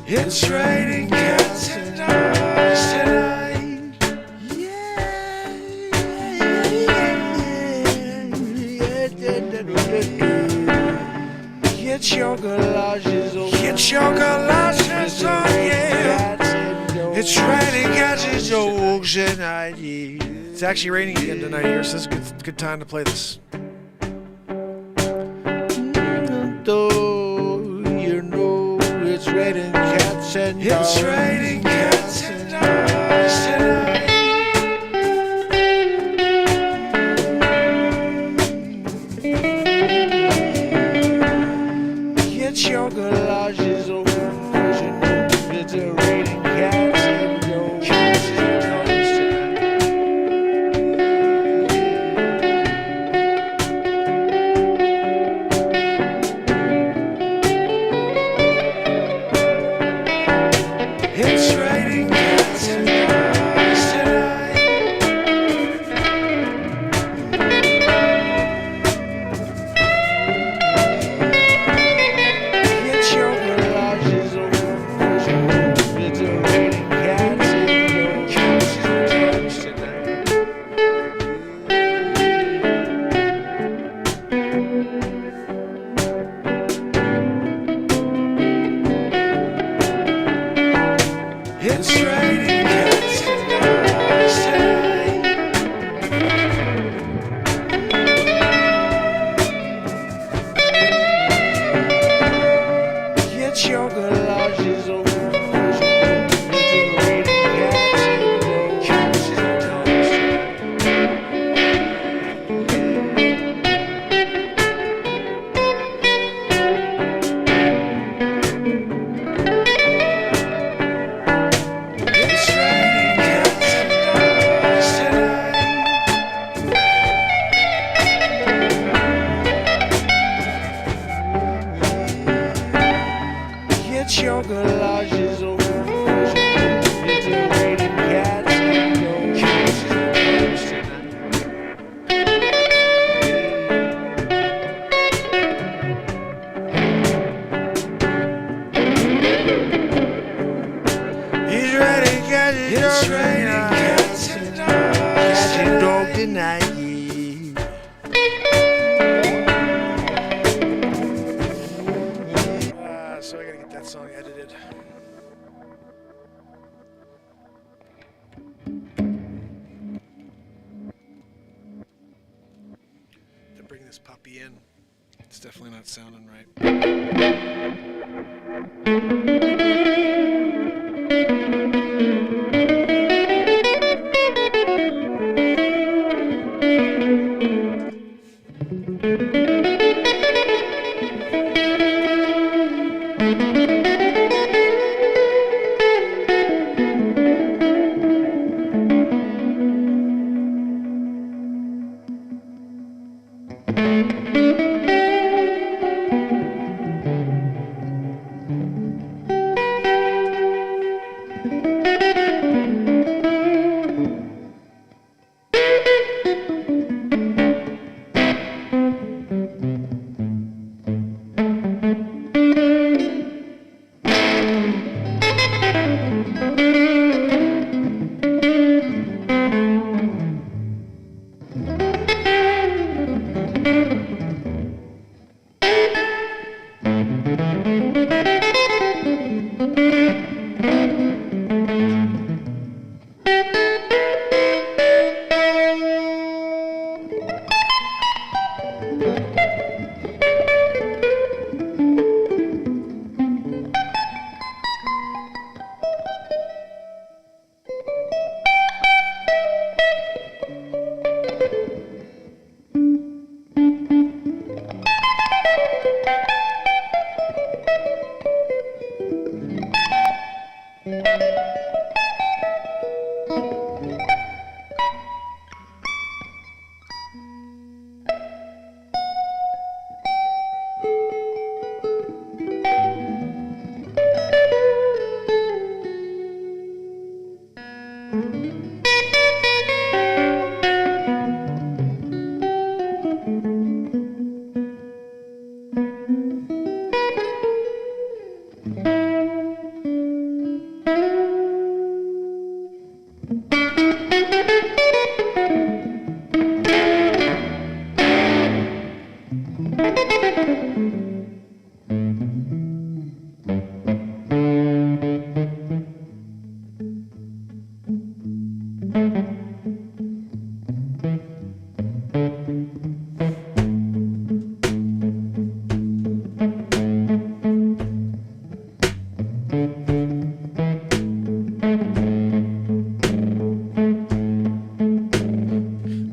It's raining cats and dogs tonight. Get your galoshes on. Get your galoshes on, yeah. It's raining cats and dogs tonight, yeah. It's actually raining again tonight here, so it's a good time to play this. Though you know it's raining cats and dogs. It's raining cats and dogs tonight. Get your galoshes on. It's a raining cats and dogs. deny you. So I gotta get that song edited. To bring this puppy in. It's definitely not sounding right.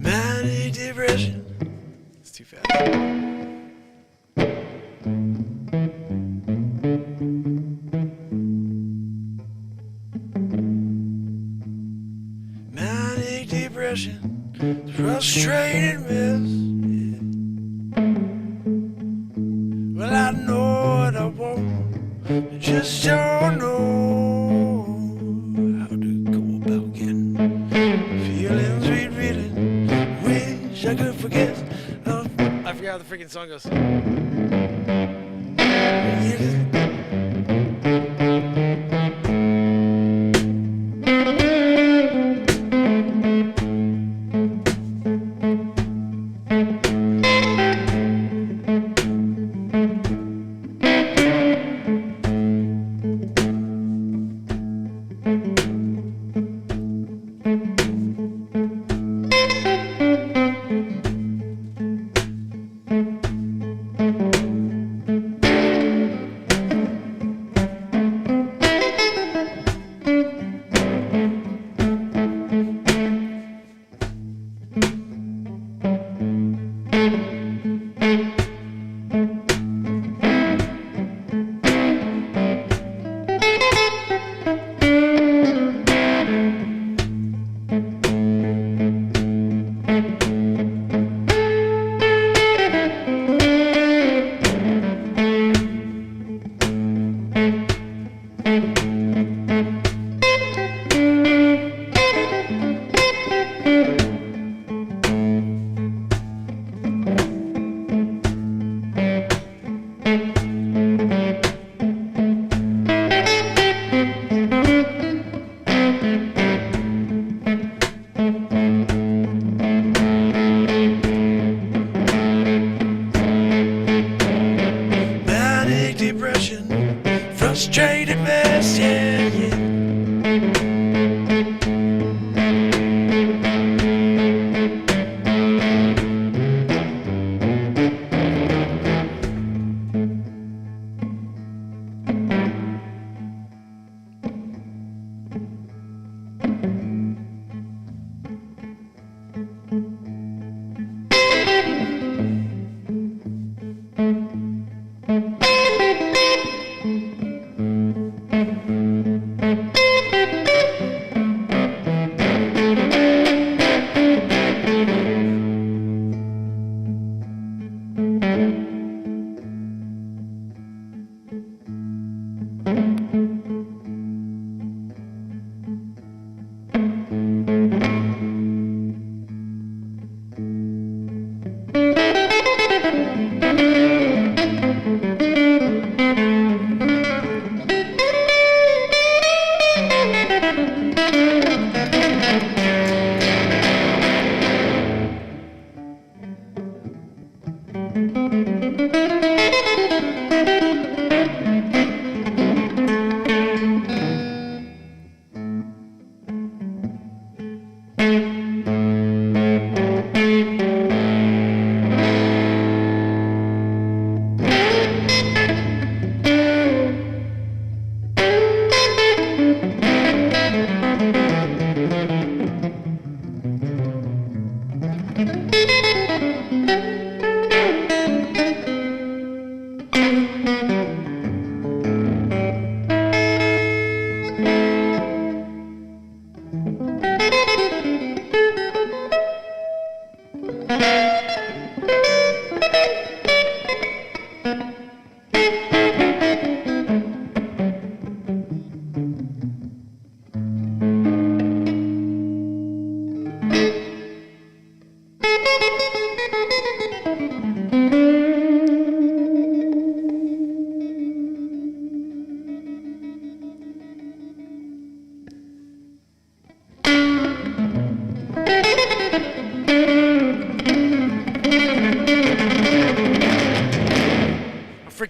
Manic depression. It's too fast. Manic depression, frustrated mess. Yeah. Well, I know what I want, I just don't know how to go about getting feeling, sweet feeling. Wish I could forget. I forgot how the freaking song goes.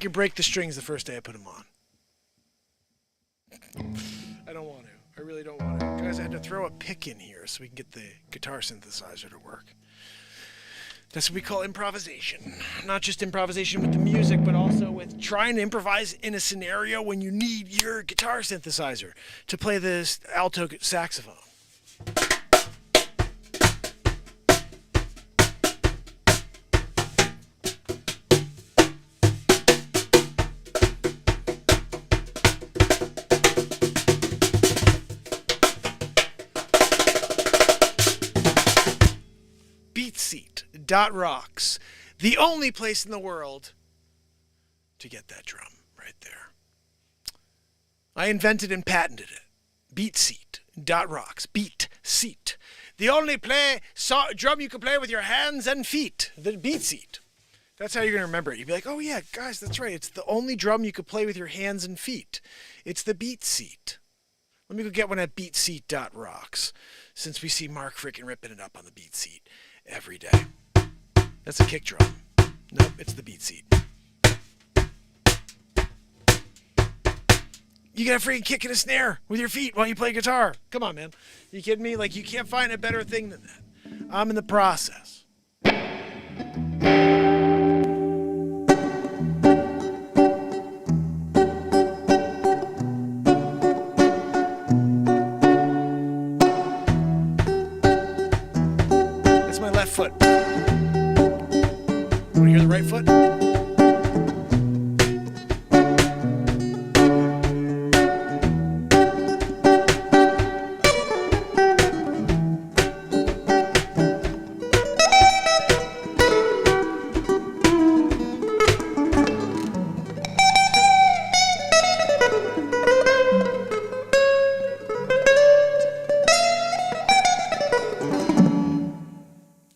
fucking break the strings the first day I put them on. I don't want to. I really don't want to. Guys, I had to throw a pick in here so we can get the guitar synthesizer to work. That's what we call improvisation. Not just improvisation with the music, but also with trying to improvise in a scenario when you need your guitar synthesizer to play this alto saxophone. Rocks, the only place in the world to get that drum right there. I invented and patented it. BeatSeat.rocks. Beat Seat. The only drum you can play with your hands and feet. The Beat Seat. That's how you're going to remember it. You'd be like, oh yeah, guys, that's right. It's the only drum you can play with your hands and feet. It's the Beat Seat. Let me go get one at BeatSeat.rocks, since we see Mark freaking ripping it up on the Beat Seat every day. That's a kick drum. Nope, it's the Beat Seat. You got a freaking kick and a snare with your feet while you play guitar. Come on, man. You kidding me? Like, you can't find a better thing than that. I'm in the process. That's my left foot. Want to hear the right foot?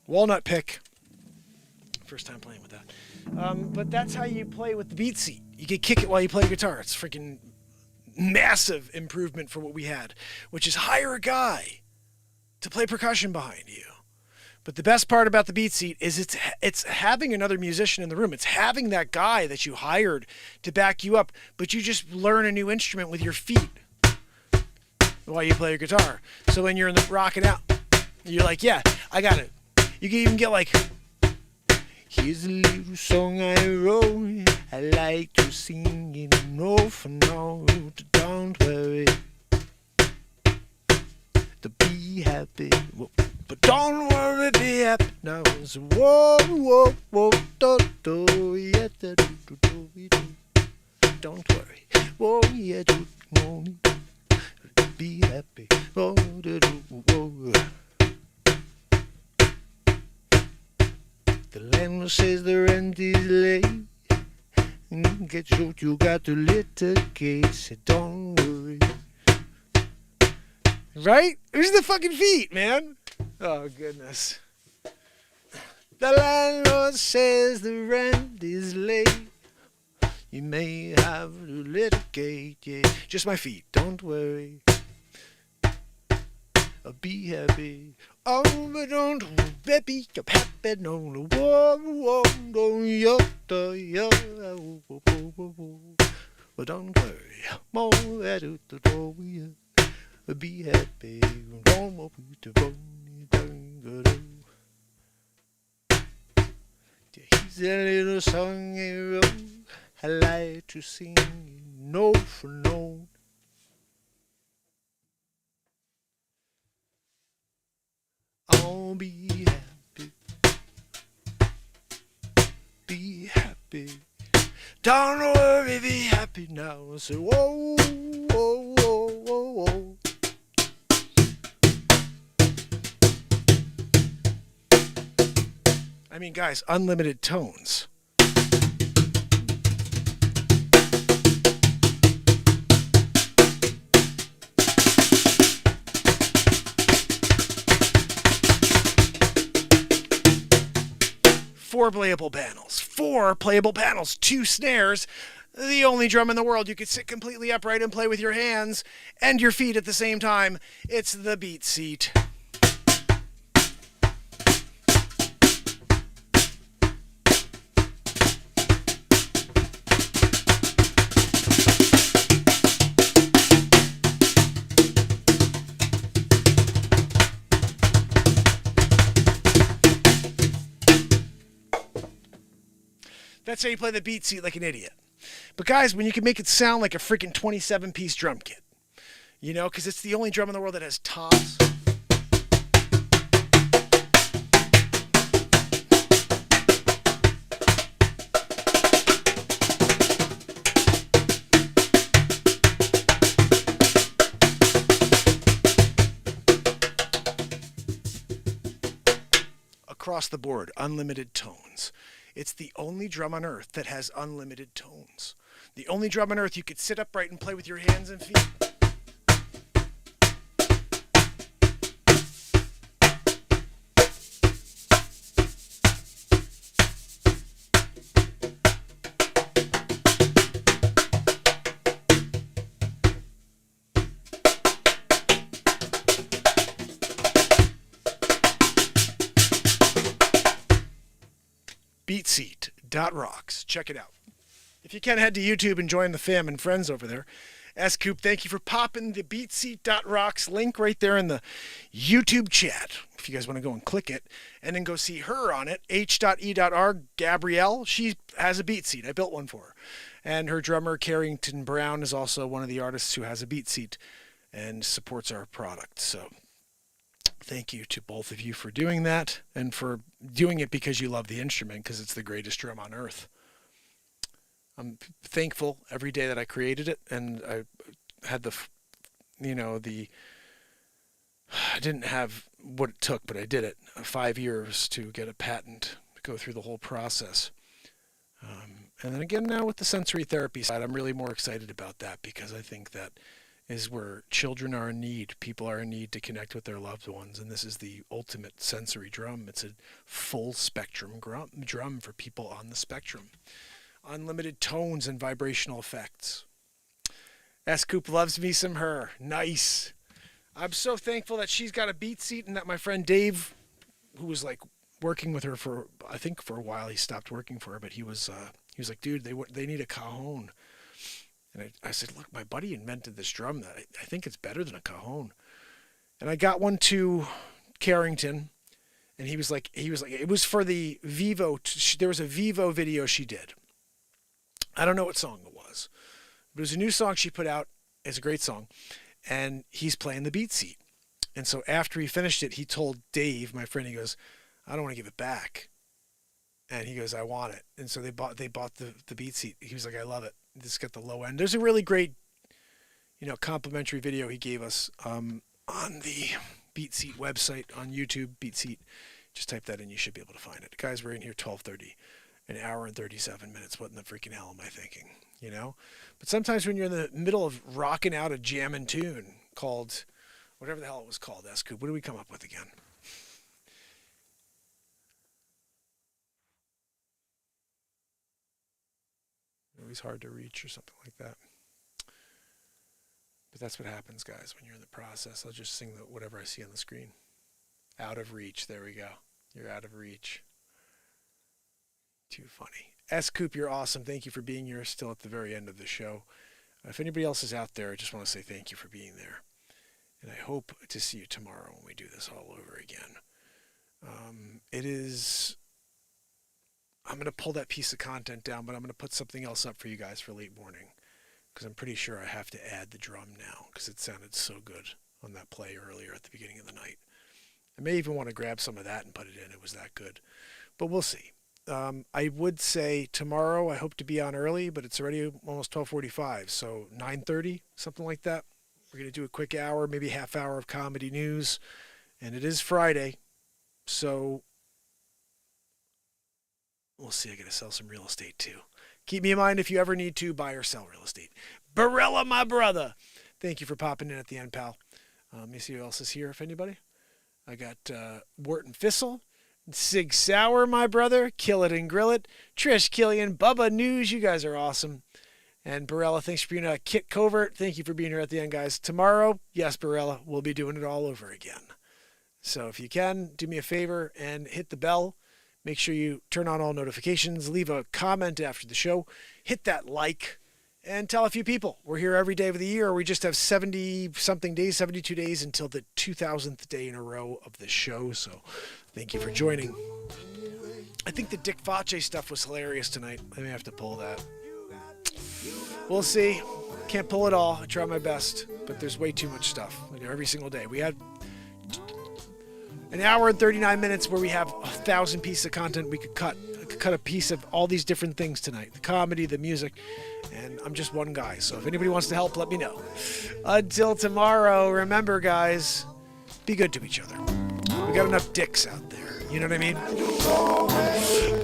Walnut pick. First time playing with that. But that's how you play with the Beat Seat. You can kick it while you play guitar. It's freaking massive improvement for what we had, which is hire a guy to play percussion behind you. But the best part about the Beat Seat is it's having another musician in the room. It's having that guy that you hired to back you up, but you just learn a new instrument with your feet while you play your guitar. So when you're in the rocking out, you're like, yeah, I got it. You can even get like, here's a little song I wrote, I like to sing it, no for no, don't worry, to be happy, but don't worry, be happy now, so whoa, whoa, whoa, do, yeah, do, don't worry, whoa, yeah, do, be happy, whoa, whoa. The landlord says the rent is late. Get what you got to litigate. So don't worry. Right? Who's the fucking feet, man? Oh, goodness. The landlord says the rent is late. You may have to litigate, yeah. Just my feet, don't worry. Be happy. Oh, but don't be happy, no, whoa, whoa, don't you, but don't worry, more do, be happy, don't want to go, here's a little song I wrote, I like to sing, no for no. Oh, be happy. Be happy. Don't worry, be happy now. So, whoa, whoa, whoa, whoa, whoa. I mean, guys, unlimited tones. Four playable panels, 2 snares, the only drum in the world you could sit completely upright and play with your hands and your feet at the same time. It's the Beat Seat. That's how you play the beat seat like an idiot. But guys, when you can make it sound like a freaking 27-piece drum kit, you know, because it's the only drum in the world that has toms. Across the board, unlimited tones. It's the only drum on earth that has unlimited tones. The only drum on earth you could sit upright and play with your hands and feet. Beatseat.rocks. Check it out. If you can, head to YouTube and join the fam and friends over there. S-Coop, thank you for popping the Beatseat.rocks link right there in the YouTube chat. If you guys want to go and click it, and then go see her on it, H.E.R. Gabrielle. She has a beat seat. I built one for her. And her drummer, Carrington Brown, is also one of the artists who has a beat seat and supports our product. So thank you to both of you for doing that and for doing it because you love the instrument, because it's the greatest drum on earth. I'm thankful every day that I created it, and I had I didn't have what it took, but I did it. 5 years to get a patent, to go through the whole process. And then again, now with the sensory therapy side, I'm really more excited about that, because I think that is where children are in need. People are in need to connect with their loved ones, and this is the ultimate sensory drum. It's a full spectrum drum for people on the spectrum. Unlimited tones and vibrational effects. S-Coop loves me some her. Nice. I'm so thankful that she's got a beat seat, and that my friend Dave, who was like working with her for, I think for a while, he stopped working for her, but he was like, dude, they need a cajon. And I said, look, my buddy invented this drum that I think it's better than a cajon. And I got one to Carrington, and he was like, it was for the Vivo. There was a Vivo video she did. I don't know what song it was, but it was a new song she put out. It's a great song, and he's playing the beat seat. And so after he finished it, he told Dave, my friend, he goes, I don't want to give it back. And he goes, I want it. And so they bought the beat seat. He was like, I love it. This got the low end. There's a really great, complimentary video he gave us on the Beat Seat website on YouTube, Beat Seat. Just type that in. You should be able to find it. Guys, we're in here 12:30, an hour and 37 minutes. What in the freaking hell am I thinking? But sometimes when you're in the middle of rocking out a jammin' tune called, whatever the hell it was called, S-Coop, what did we come up with again? Always hard to reach or something like that. But that's what happens, guys, when you're in the process. I'll just sing whatever I see on the screen. Out of reach. There we go. You're out of reach. Too funny. S-Coop, you're awesome. Thank you for being here still at the very end of the show. If anybody else is out there, I just want to say thank you for being there. And I hope to see you tomorrow when we do this all over again. I'm going to pull that piece of content down, but I'm going to put something else up for you guys for late morning, because I'm pretty sure I have to add the drum now, because it sounded so good on that play earlier at the beginning of the night. I may even want to grab some of that and put it in. It was that good. But we'll see. I would say tomorrow I hope to be on early, but it's already almost 12:45, so 9:30, something like that. We're going to do a quick hour, maybe half hour of comedy news, and it is Friday, so we'll see. I got to sell some real estate too. Keep me in mind if you ever need to buy or sell real estate. Barella, my brother. Thank you for popping in at the end, pal. Let me see who else is here, if anybody. I got Wharton Fissel, Sig Sauer, my brother, Kill It and Grill It, Trish Killian, Bubba News. You guys are awesome. And Barella, thanks for being here. Kit Covert, thank you for being here at the end, guys. Tomorrow, yes, Barella, we'll be doing it all over again. So if you can, do me a favor and hit the bell. Make sure you turn on all notifications, leave a comment after the show, hit that like, and tell a few people. We're here every day of the year. We just have 70-something days, 72 days until the 2000th day in a row of the show. So thank you for joining. I think the Dick Face stuff was hilarious tonight. I may have to pull that. We'll see. Can't pull it all. I try my best, but there's way too much stuff every single day. We had an hour and 39 minutes where we have 1,000 pieces of content we could cut. I could cut a piece of all these different things tonight. The comedy, the music, and I'm just one guy. So if anybody wants to help, let me know. Until tomorrow, remember, guys, be good to each other. We got enough dicks out there. You know what I mean?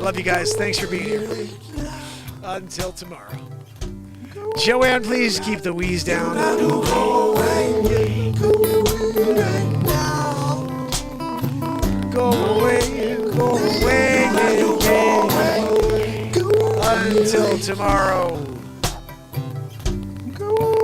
Love you guys. Thanks for being here. Until tomorrow. Joanne, please keep the wheeze down. Go away, go away, yeah. Until tomorrow.